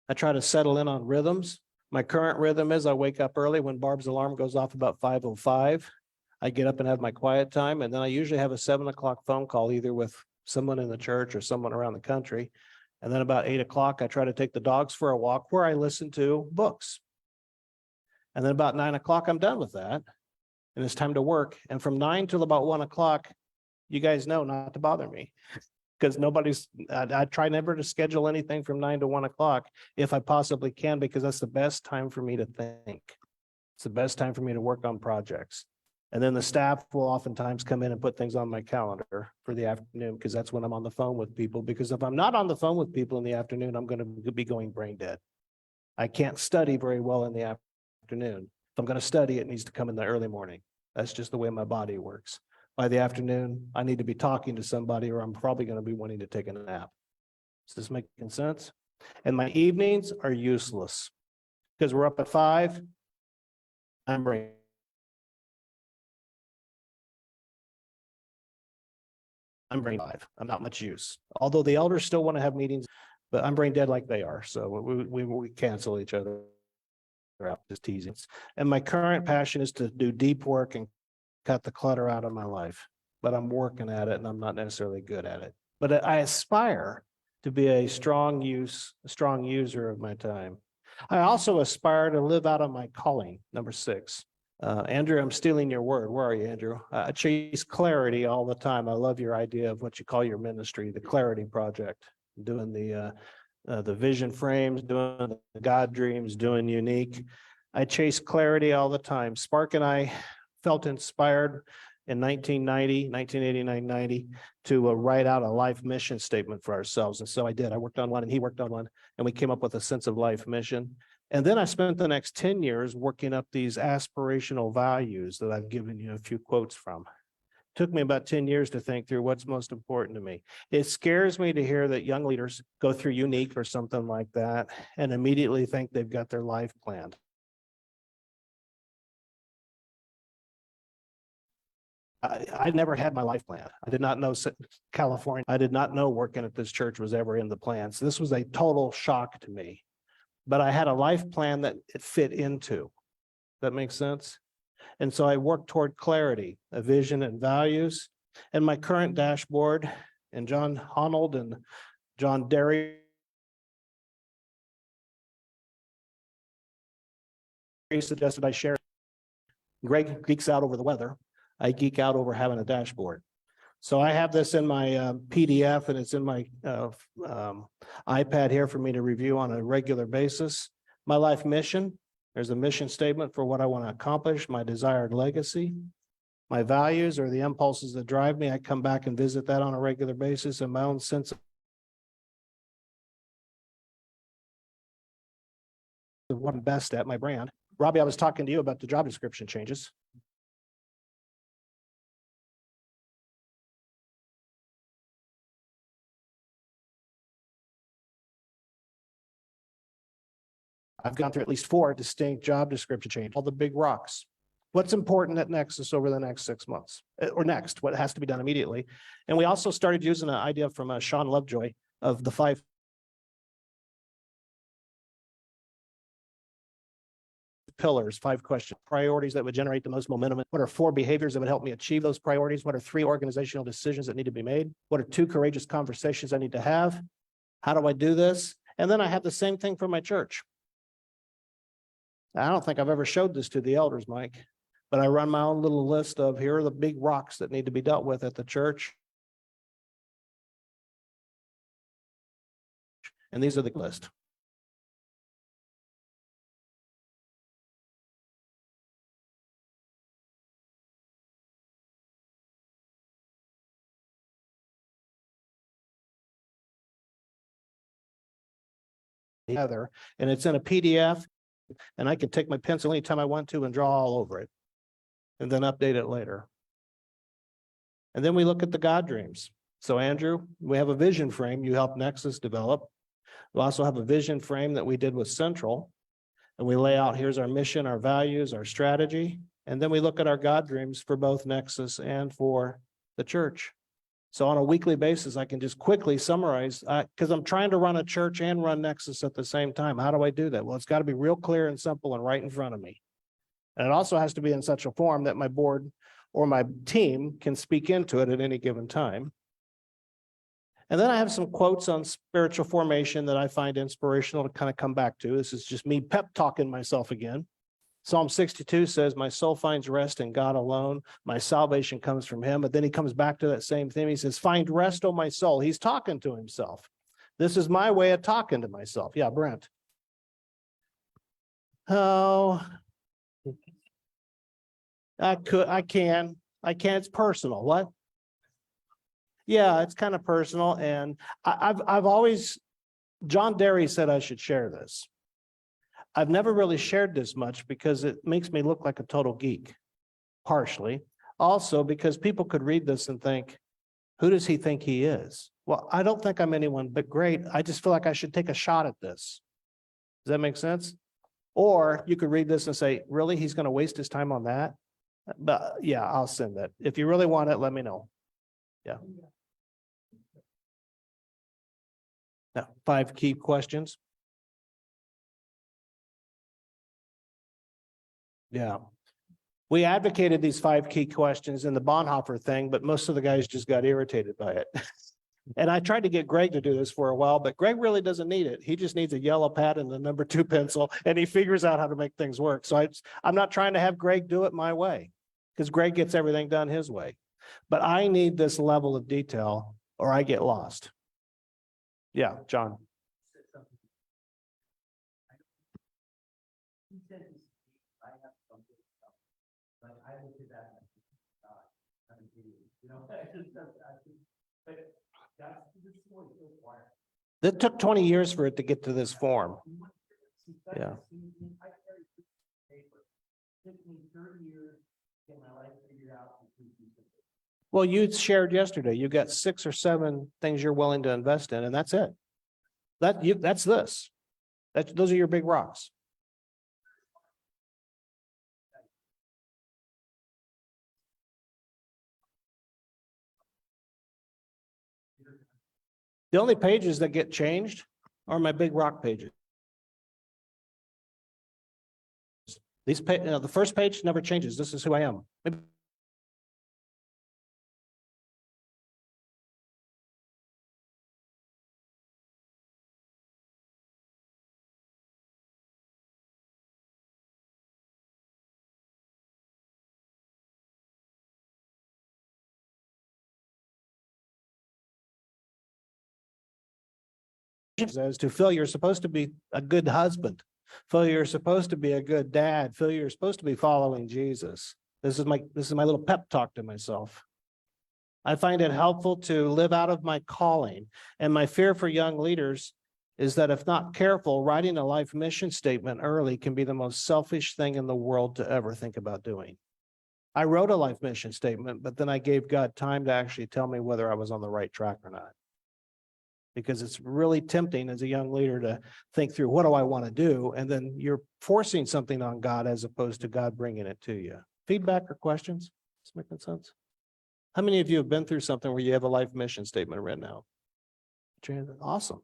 I try to settle in on rhythms. My current rhythm is I wake up early when Barb's alarm goes off about 5:05. I get up and have my quiet time. And then I usually have a 7 o'clock phone call, either with someone in the church or someone around the country. And then about 8 o'clock, I try to take the dogs for a walk where I listen to books. And then about 9 o'clock, I'm done with that. And it's time to work. And from 9 till about 1 o'clock, you guys know not to bother me. Because I try never to schedule anything from 9 to 1 o'clock if I possibly can, because that's the best time for me to think. It's the best time for me to work on projects. And then the staff will oftentimes come in and put things on my calendar for the afternoon, because that's when I'm on the phone with people. Because if I'm not on the phone with people in the afternoon, I'm going to be going brain dead. I can't study very well in the afternoon. If I'm going to study, it needs to come in the early morning. That's just the way my body works. By the afternoon, I need to be talking to somebody, or I'm probably going to be wanting to take a nap. Is this making sense? And my evenings are useless because we're up at 5. I'm brain. I'm not much use. Although the elders still want to have meetings, but I'm brain dead like they are. So we cancel each other out, just teasing. And my current passion is to do deep work and cut the clutter out of my life, but I'm working at it and I'm not necessarily good at it. But I aspire to be a strong user of my time. I also aspire to live out of my calling, number 6. Andrew, I'm stealing your word. Where are you, Andrew? I chase clarity all the time. I love your idea of what you call your ministry, the Clarity Project, doing the vision frames, doing the God dreams, doing unique. I chase clarity all the time. Spark and I felt inspired in 1989, 90 to write out a life mission statement for ourselves. And so I did. I worked on one and he worked on one, and we came up with a sense of life mission. And then I spent the next 10 years working up these aspirational values that I've given you a few quotes from. Took me about 10 years to think through what's most important to me. It scares me to hear that young leaders go through Unique or something like that and immediately think they've got their life planned. I never had my life plan. I did not know California. I did not know working at this church was ever in the plans. This was a total shock to me. But I had a life plan that it fit into. That makes sense? And so I worked toward clarity, a vision and values. And my current dashboard, and John Honnold and John Derry suggested I share. Greg geeks out over the weather. I geek out over having a dashboard. So I have this in my PDF, and it's in my iPad here for me to review on a regular basis. My life mission, there's a mission statement for what I want to accomplish, my desired legacy. My values are the impulses that drive me. I come back and visit that on a regular basis, and my own sense of what I'm best at, my brand. Robbie, I was talking to you about the job description changes. I've gone through at least 4 distinct job description changes, all the big rocks. What's important at Nexus over the next 6 months, or next, what has to be done immediately. And we also started using an idea from Sean Lovejoy of the 5 pillars, 5 questions, priorities that would generate the most momentum. What are 4 behaviors that would help me achieve those priorities? What are 3 organizational decisions that need to be made? What are 2 courageous conversations I need to have? How do I do this? And then I have the same thing for my church. I don't think I've ever showed this to the elders, Mike, but I run my own little list of here are the big rocks that need to be dealt with at the church. And these are the list. Together, and it's in a PDF, and I can take my pencil anytime I want to and draw all over it and then update it later. And then we look at the God dreams. So Andrew, we have a vision frame you helped Nexus develop. We also have a vision frame that we did with Central, and we lay out here's our mission, our values, our strategy, and then we look at our God dreams for both Nexus and for the church. So on a weekly basis, I can just quickly summarize, because I'm trying to run a church and run Nexus at the same time. How do I do that? Well, it's got to be real clear and simple and right in front of me. And it also has to be in such a form that my board or my team can speak into it at any given time. And then I have some quotes on spiritual formation that I find inspirational to kind of come back to. This is just me pep talking myself again. Psalm 62 says, my soul finds rest in God alone. My salvation comes from him. But then he comes back to that same theme. He says, find rest, O my soul. He's talking to himself. This is my way of talking to myself. Yeah, Brent. Oh, I can. It's personal. What? Yeah, it's kind of personal. And I've always, John Derry said I should share this. I've never really shared this much because it makes me look like a total geek, partially. Also because people could read this and think, who does he think he is? Well, I don't think I'm anyone but great. I just feel like I should take a shot at this. Does that make sense? Or you could read this and say, really, he's going to waste his time on that? But yeah, I'll send that. If you really want it, let me know. Yeah. Now, 5 key questions. Yeah. We advocated these 5 key questions in the Bonhoeffer thing, but most of the guys just got irritated by it. And I tried to get Greg to do this for a while, but Greg really doesn't need it. He just needs a yellow pad and the number 2 pencil, and he figures out how to make things work. So I'm not trying to have Greg do it my way, because Greg gets everything done his way. But I need this level of detail or I get lost. Yeah, John. It took 20 years for it to get to this form. Yeah. Well, you shared yesterday, you got 6 or 7 things you're willing to invest in, and that's it. That's this. Those are your big rocks. The only pages that get changed are my big rock pages. These the first page never changes. This is who I am. Maybe says to Phil, you're supposed to be a good husband. Phil, you're supposed to be a good dad. Phil, you're supposed to be following Jesus. This is my little pep talk to myself. I find it helpful to live out of my calling. And my fear for young leaders is that if not careful, writing a life mission statement early can be the most selfish thing in the world to ever think about doing. I wrote a life mission statement, but then I gave God time to actually tell me whether I was on the right track or not. Because it's really tempting as a young leader to think through, what do I want to do? And then you're forcing something on God as opposed to God bringing it to you. Feedback or questions? Is this making sense? How many of you have been through something where you have a life mission statement written out? Awesome.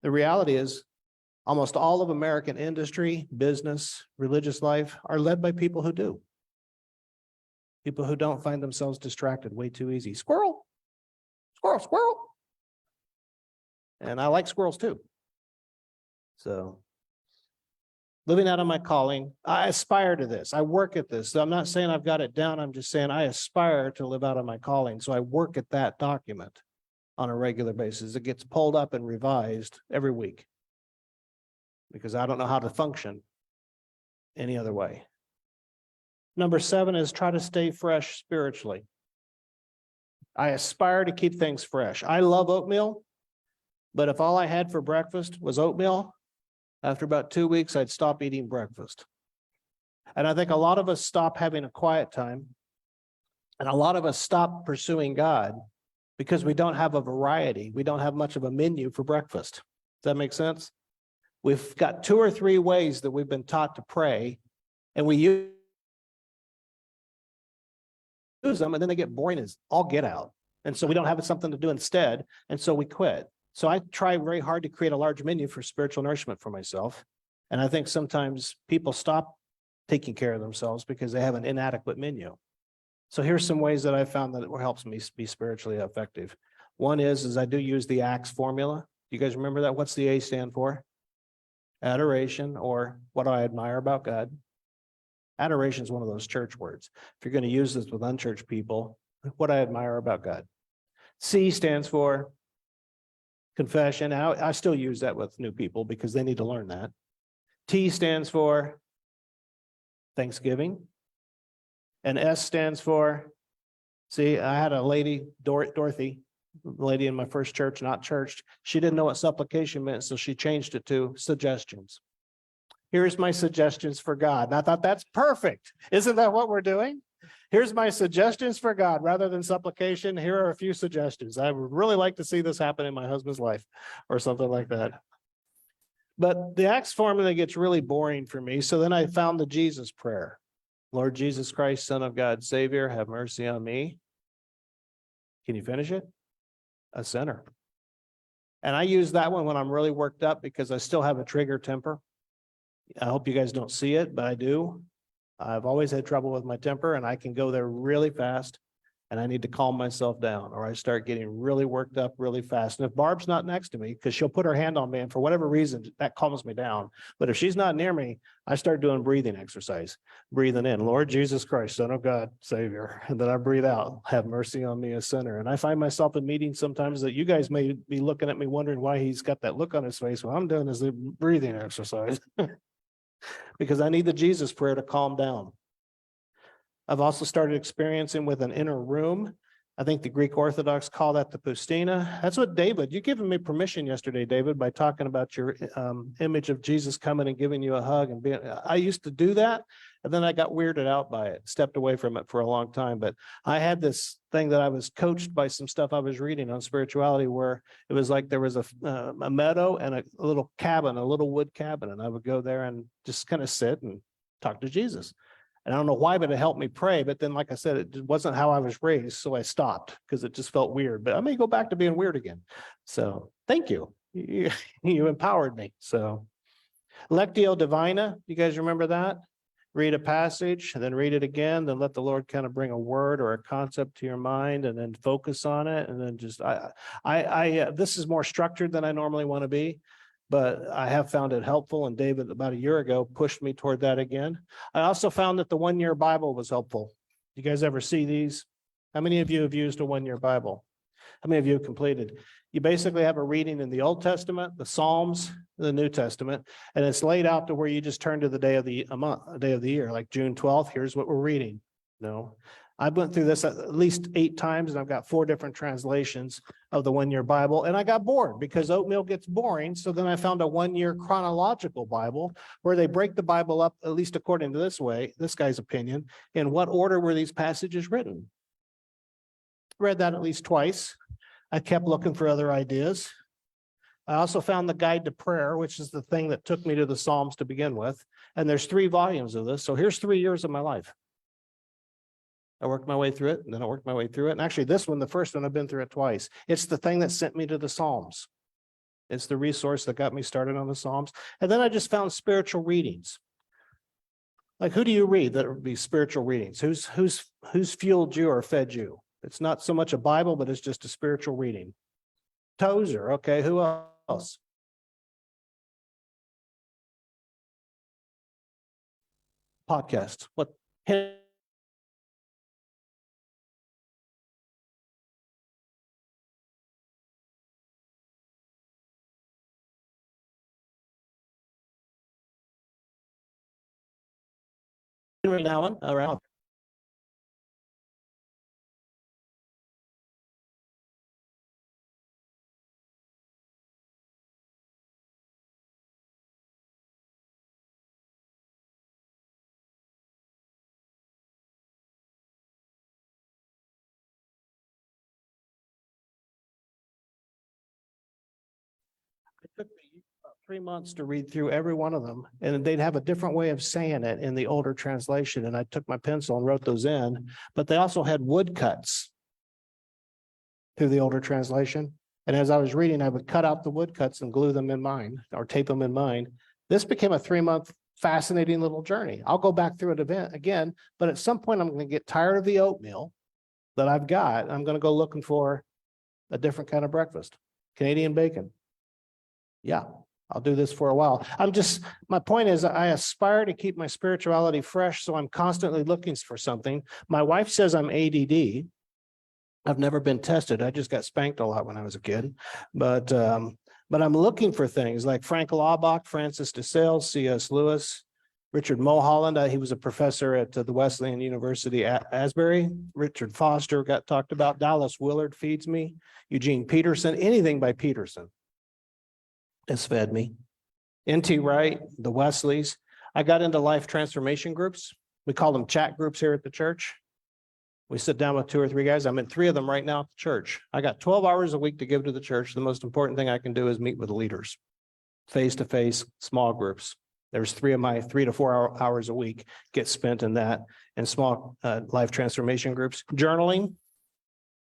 The reality is almost all of American industry, business, religious life are led by people who do. People who don't find themselves distracted way too easy. Squirrel, squirrel, squirrel. And I like squirrels too. So living out of my calling, I aspire to this. I work at this. So I'm not saying I've got it down. I'm just saying I aspire to live out of my calling. So I work at that document on a regular basis. It gets pulled up and revised every week because I don't know how to function any other way. Number 7 is try to stay fresh spiritually. I aspire to keep things fresh. I love oatmeal. But if all I had for breakfast was oatmeal, after about 2 weeks, I'd stop eating breakfast. And I think a lot of us stop having a quiet time. And a lot of us stop pursuing God because we don't have a variety. We don't have much of a menu for breakfast. Does that make sense? We've got 2 or 3 ways that we've been taught to pray, and we use them, and then they get boring as all get out. And so we don't have something to do instead, and so we quit. So I try very hard to create a large menu for spiritual nourishment for myself. And I think sometimes people stop taking care of themselves because they have an inadequate menu. So here's some ways that I found that it helps me be spiritually effective. One is I do use the ACTS formula. You guys remember that? What's the A stand for? Adoration, or what do I admire about God? Adoration is one of those church words. If you're going to use this with unchurched people, what I admire about God. C stands for confession. I still use that with new people because they need to learn that. T stands for Thanksgiving. And S stands for, see, I had a lady, Dorothy, lady in my first church, not churched. She didn't know what supplication meant, so she changed it to suggestions. Here's my suggestions for God. And I thought, that's perfect. Isn't that what we're doing? Here's my suggestions for God. Rather than supplication, here are a few suggestions. I would really like to see this happen in my husband's life or something like that. But the ACTS formula gets really boring for me. So then I found the Jesus prayer. Lord Jesus Christ, Son of God, Savior, have mercy on me. Can you finish it? A sinner. And I use that one when I'm really worked up because I still have a trigger temper. I hope you guys don't see it, but I do. I've always had trouble with my temper, and I can go there really fast, and I need to calm myself down, or I start getting really worked up really fast. And if Barb's not next to me, because she'll put her hand on me, and for whatever reason, that calms me down. But if she's not near me, I start doing breathing exercise, breathing in, Lord Jesus Christ, Son of God, Savior. And then I breathe out, have mercy on me, a sinner. And I find myself in meetings sometimes that you guys may be looking at me wondering why he's got that look on his face. What I'm doing is the breathing exercise. Because I need the Jesus prayer to calm down. I've also started experiencing with an inner room. I think the Greek Orthodox call that the Pustina. That's what David, you given me permission yesterday, David, by talking about your image of Jesus coming and giving you a hug. And being, I used to do that, and then I got weirded out by it, stepped away from it for a long time. But I had this thing that I was coached by some stuff I was reading on spirituality, where it was like there was a meadow and a little cabin, a little wood cabin, and I would go there and just kind of sit and talk to Jesus. And I don't know why, but it helped me pray. But then, like I said, it wasn't how I was raised. So I stopped because it just felt weird. But I may go back to being weird again. So thank you. You empowered me. So Lectio Divina, you guys remember that? Read a passage and then read it again. Then let the Lord kind of bring a word or a concept to your mind and then focus on it. And then just, this is more structured than I normally want to be. But I have found it helpful, and David, about a year ago, pushed me toward that again. I also found that the one-year Bible was helpful. You guys ever see these? How many of you have used a one-year Bible? How many of you have completed? You basically have a reading in the Old Testament, the Psalms, the New Testament, and it's laid out to where you just turn to the day of the year, like June 12th. Here's what we're reading. No, I went through this at least 8 times, and I've got 4 different translations of the one-year Bible, and I got bored because oatmeal gets boring. So then I found a one-year chronological Bible where they break the Bible up, at least according to this guy's opinion, in what order were these passages written. Read that at least twice. I kept looking for other ideas. I also found the Guide to Prayer, which is the thing that took me to the Psalms to begin with. And there's 3 volumes of this. So here's 3 years of my life. I worked my way through it, and then I worked my way through it. And actually, this one, the first one, I've been through it twice. It's the thing that sent me to the Psalms. It's the resource that got me started on the Psalms. And then I just found spiritual readings. Like, who do you read that would be spiritual readings? Who's fueled you or fed you? It's not so much a Bible, but it's just a spiritual reading. Tozer, okay, who else? Podcast. What? Henry Allen around. It took me about 3 months to read through every one of them, and they'd have a different way of saying it in the older translation. And I took my pencil and wrote those in, but they also had woodcuts through the older translation. And as I was reading, I would cut out the woodcuts and glue them in mine or tape them in mine. This became a 3-month fascinating little journey. I'll go back through it again, but at some point I'm going to get tired of the oatmeal that I've got. I'm going to go looking for a different kind of breakfast, Canadian bacon. Yeah, I'll do this for a while. My point is I aspire to keep my spirituality fresh, so I'm constantly looking for something. My wife says I'm ADD. I've never been tested. I just got spanked a lot when I was a kid. But I'm looking for things like Frank Laubach, Francis de Sales, C.S. Lewis, Richard Mulholland. He was a professor at the Wesleyan University at Asbury. Richard Foster got talked about. Dallas Willard feeds me. Eugene Peterson, anything by Peterson has fed me. N.T. Wright, the Wesleys. I got into life transformation groups. We call them chat groups here at the church. We sit down with 2 or 3 guys. I'm in 3 of them right now at the church. I got 12 hours a week to give to the church. The most important thing I can do is meet with leaders, face-to-face, small groups. There's 3 of my 3 to 4 hours a week get spent in that, and small life transformation groups. Journaling.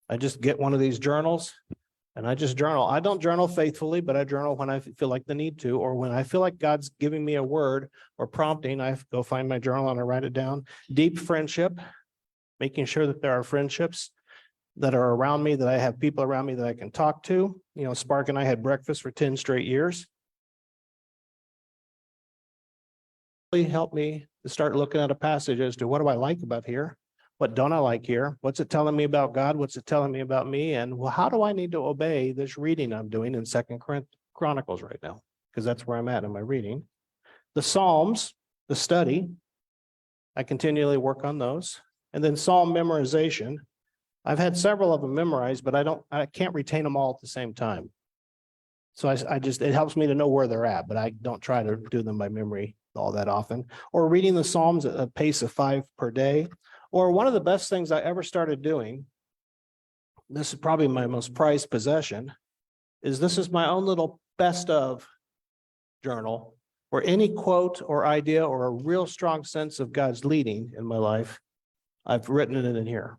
I just get one of these journals And I just journal. I don't journal faithfully, but I journal when I feel like the need to, or when I feel like God's giving me a word or prompting, I go find my journal and I write it down. Deep friendship, making sure that there are friendships that are around me, that I have people around me that I can talk to. You know, Spark and I had breakfast for 10 straight years. Really helped me to start looking at a passage as to what do I like about here? What don't I like here? What's it telling me about God? What's it telling me about me? And well, how do I need to obey this reading I'm doing in Second Chronicles right now? Because that's where I'm at in my reading. The Psalms, the study, I continually work on those. And then Psalm memorization. I've had several of them memorized, but I can't retain them all at the same time. So it helps me to know where they're at, but I don't try to do them by memory all that often. Or reading the Psalms at a pace of 5 per day. Or one of the best things I ever started doing, this is probably my most prized possession, is this is my own little best of journal, where any quote or idea or a real strong sense of God's leading in my life, I've written it in here.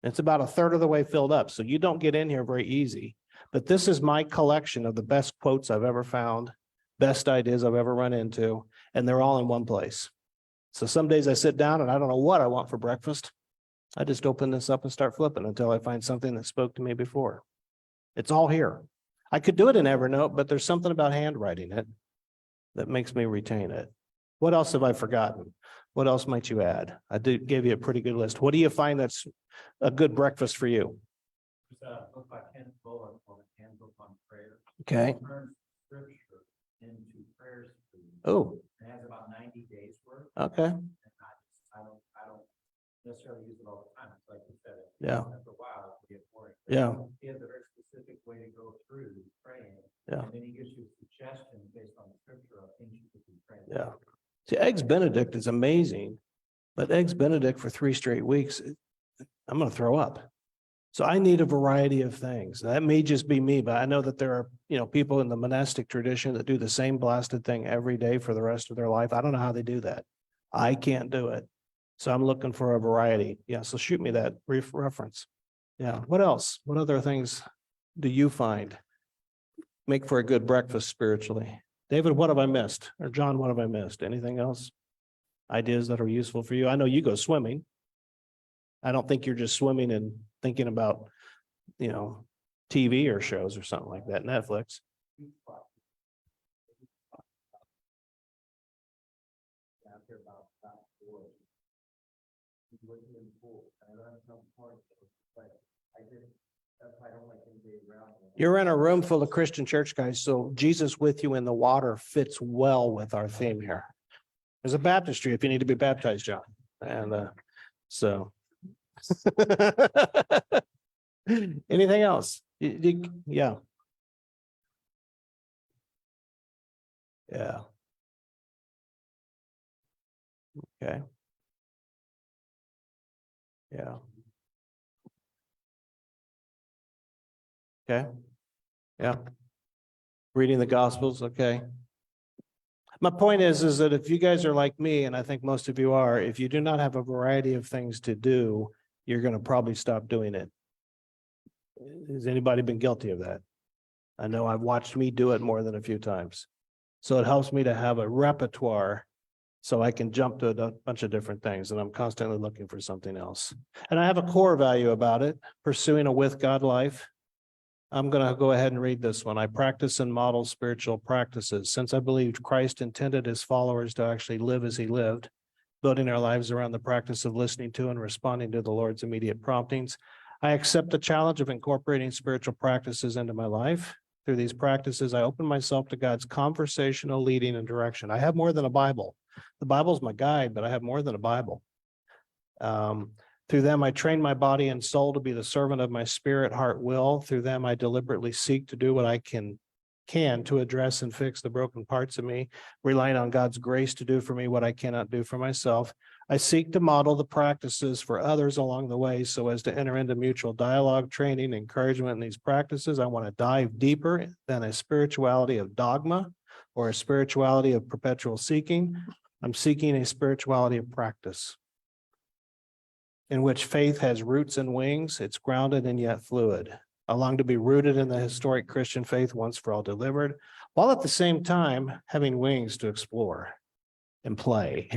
It's about a third of the way filled up, so you don't get in here very easy. But this is my collection of the best quotes I've ever found, best ideas I've ever run into, and they're all in one place. So some days I sit down and I don't know what I want for breakfast. I just open this up and start flipping until I find something that spoke to me before. It's all here. I could do it in Evernote, but there's something about handwriting it that makes me retain it. What else have I forgotten? What else might you add? I gave you a pretty good list. What do you find that's a good breakfast for you? There's a book by Ken Fuller called A Handbook on Prayer. Okay. It turns scripture into prayers. Oh. It has about 90 days worth. Okay. And I don't necessarily use it all the time. It's like you said. Yeah. After a while, it gets boring. Yeah. He has a very specific way to go through praying. Yeah. And then he gives you suggestions based on the scripture of things you could be praying. Yeah. See, Eggs Benedict is amazing, but Eggs Benedict for 3 straight weeks, I'm going to throw up. So I need a variety of things. That may just be me, but I know that there are, people in the monastic tradition that do the same blasted thing every day for the rest of their life. I don't know how they do that. I can't do it. So I'm looking for a variety. Yeah. So shoot me that reference. Yeah. What else? What other things do you find make for a good breakfast spiritually? David, what have I missed? Or John, what have I missed? Anything else? Ideas that are useful for you? I know you go swimming. I don't think you're just swimming and thinking about, TV or shows or something like that, Netflix. You're in a room full of Christian church guys, so Jesus with you in the water fits well with our theme here. There's a baptistry if you need to be baptized, John. And so anything else? Yeah. Yeah. Okay. Yeah. Okay. Yeah. Reading the Gospels. Okay. My point is that if you guys are like me, and I think most of you are, if you do not have a variety of things to do, you're going to probably stop doing it. Has anybody been guilty of that? I know I've watched me do it more than a few times. So it helps me to have a repertoire so I can jump to a bunch of different things, and I'm constantly looking for something else. And I have a core value about it, pursuing a with God life. I'm going to go ahead and read this one. I practice and model spiritual practices. Since I believe Christ intended his followers to actually live as he lived, building our lives around the practice of listening to and responding to the Lord's immediate promptings, I accept the challenge of incorporating spiritual practices into my life. Through these practices, I open myself to God's conversational leading and direction. I have more than a Bible. The Bible's my guide, but I have more than a Bible. Through them, I train my body and soul to be the servant of my spirit, heart, will. Through them, I deliberately seek to do what I can to address and fix the broken parts of me, relying on God's grace to do for me what I cannot do for myself. I seek to model the practices for others along the way so as to enter into mutual dialogue, training, encouragement in these practices. I want to dive deeper than a spirituality of dogma or a spirituality of perpetual seeking. I'm seeking a spirituality of practice, in which faith has roots and wings. It's grounded and yet fluid. I long to be rooted in the historic Christian faith once for all delivered, while at the same time having wings to explore and play.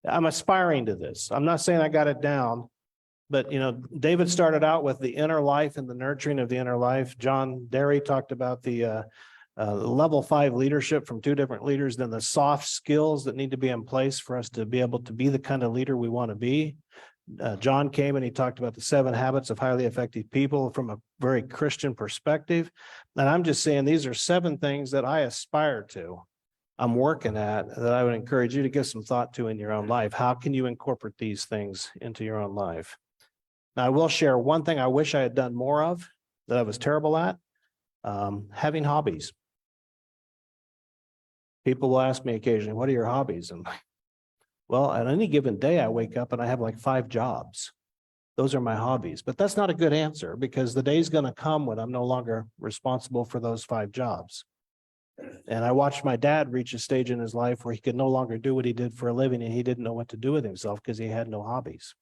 I'm aspiring to this. I'm not saying I got it down, but David started out with the inner life and the nurturing of the inner life. John Derry talked about the level 5 leadership from 2 different leaders, then the soft skills that need to be in place for us to be able to be the kind of leader we want to be. John came and he talked about the 7 habits of highly effective people from a very Christian perspective. And I'm just saying these are 7 things that I aspire to. I'm working at that I would encourage you to give some thought to in your own life. How can you incorporate these things into your own life? Now, I will share one thing I wish I had done more of that I was terrible at, having hobbies. People will ask me occasionally, what are your hobbies? And well, at any given day, I wake up and I have like 5 jobs. Those are my hobbies, but that's not a good answer because the day's going to come when I'm no longer responsible for those 5 jobs. And I watched my dad reach a stage in his life where he could no longer do what he did for a living and he didn't know what to do with himself because he had no hobbies.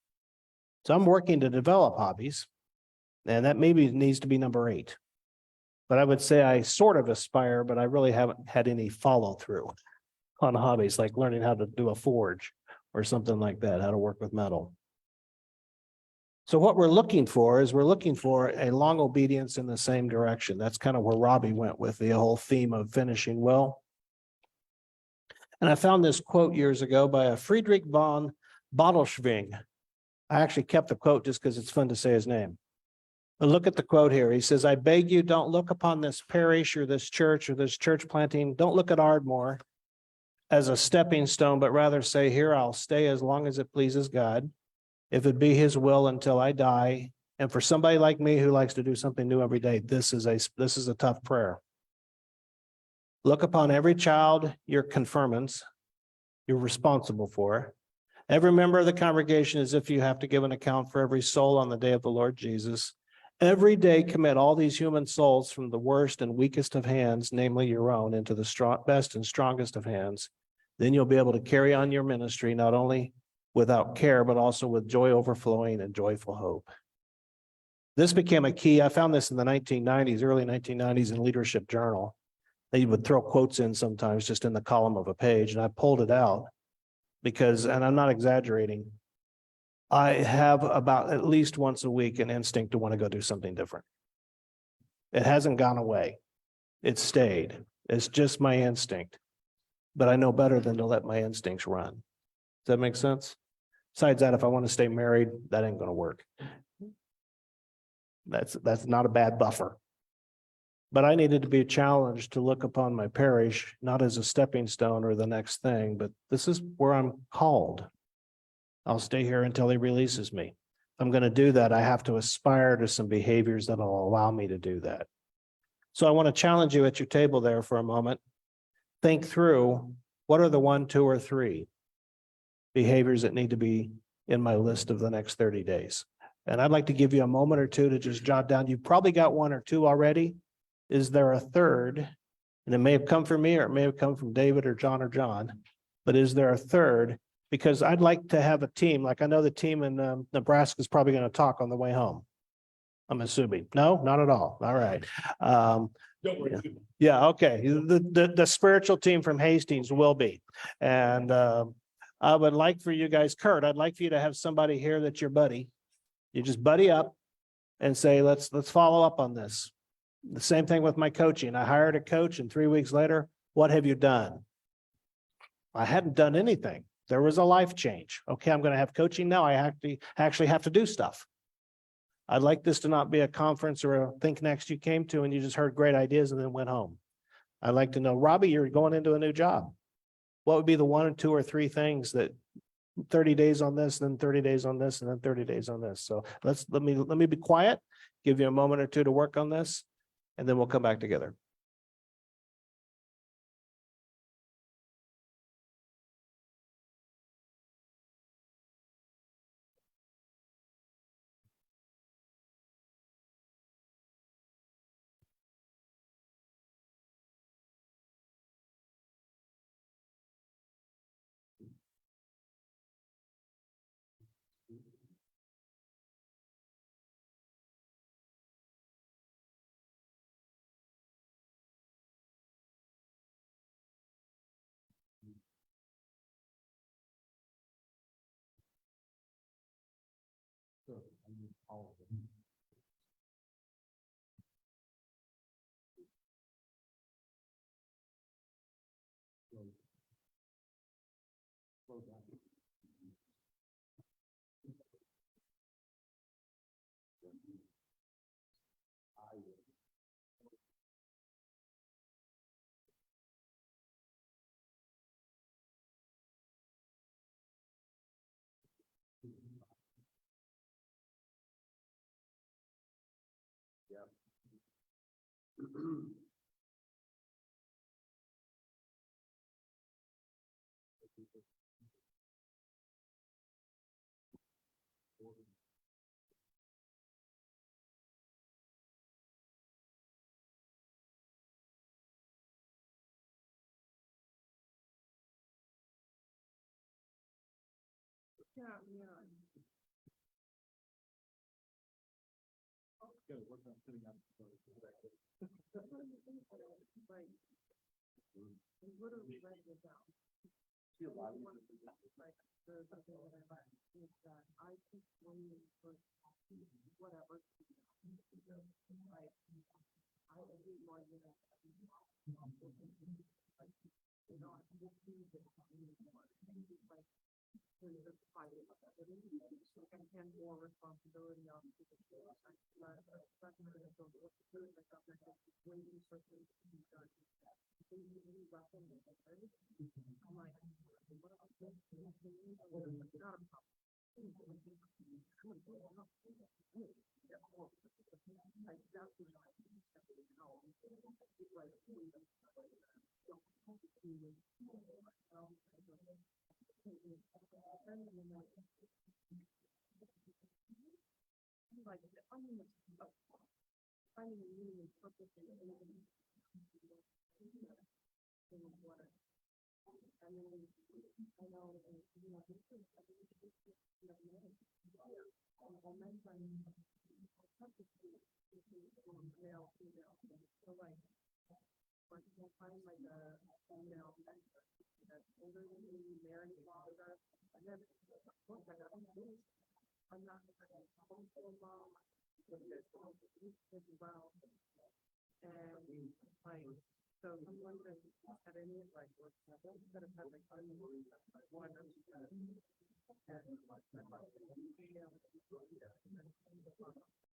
So I'm working to develop hobbies, and that maybe needs to be number 8. But I would say I sort of aspire, but I really haven't had any follow through on hobbies like learning how to do a forge or something like that, how to work with metal. So what we're looking for is a long obedience in the same direction. That's kind of where Robbie went with the whole theme of finishing well. And I found this quote years ago by a Friedrich von Bodelschwing. I actually kept the quote just because it's fun to say his name. But look at the quote here. He says, I beg you, don't look upon this parish or this church planting. Don't look at Ardmore as a stepping stone, but rather say, here, I'll stay as long as it pleases God, if it be his will until I die. And for somebody like me who likes to do something new every day, this is a tough prayer. Look upon every child, your confirmants, you're responsible for. Every member of the congregation as if you have to give an account for every soul on the day of the Lord Jesus. Every day commit all these human souls from the worst and weakest of hands, namely your own, into the best and strongest of hands. Then you'll be able to carry on your ministry, not only without care, but also with joy overflowing and joyful hope. This became a key. I found this in the 1990s, early 1990s in Leadership Journal. They would throw quotes in sometimes just in the column of a page, and I pulled it out because, and I'm not exaggerating, I have about at least once a week an instinct to want to go do something different. It hasn't gone away. It's stayed. It's just my instinct. But I know better than to let my instincts run. Does that make sense? Besides that, if I want to stay married, that ain't going to work. That's not a bad buffer. But I needed to be challenged to look upon my parish, not as a stepping stone or the next thing, but this is where I'm called. I'll stay here until he releases me. If I'm going to do that, I have to aspire to some behaviors that will allow me to do that. So I want to challenge you at your table there for a moment. Think through, what are the 1, 2, or 3 behaviors that need to be in my list of the next 30 days? And I'd like to give you a moment or two to just jot down. You've probably got 1 or 2 already. Is there a third? And it may have come from me or it may have come from David or John, but is there a third? Because I'd like to have a team, like I know the team in Nebraska is probably going to talk on the way home. I'm assuming. No, not at all. All right. Don't worry. Yeah, okay. The spiritual team from Hastings will be. And I would like for you guys, Kurt, I'd like for you to have somebody here that's your buddy. You just buddy up and say, let's follow up on this. The same thing with my coaching. I hired a coach and 3 weeks later, what have you done? I hadn't done anything. There was a life change. Okay, I'm going to have coaching now. I actually have to do stuff. I'd like this to not be a conference or a ThinkNEXT you came to and you just heard great ideas and then went home. I'd like to know, Robbie, you're going into a new job. What would be the 1 or 2 or 3 things that 30 days on this, then 30 days on this, and then 30 days on this? So let me be quiet, give you a moment or 2 to work on this, and then we'll come back together. All of them. Slow down. I will. Yeah. Yeah, yeah. Good, we're not sitting on. Like, we literally read this out. See a lot of One of the, like, the thing that I like is that I keep waiting for whatever. Like, I hate more than that. Like, you know, I just do this anymore. Like, there's a fight about that. So I can hand more responsibility on to the kids. That's not gonna go with the food. Like, I'm just waiting for things to be done. They really wrestle with it. I'm like, what else? Not a problem. Like, that's what I know. It's like, like, finding a meaning and purpose in anything. What I mean, I know, you know, this is, and then when male, female, so like, when you find like a female that's older than me, married, longer, and then, look, I'm not a homeschool mom, but there's as well. And like, so I'm wondering, at any of like, what's that, instead of having one or two,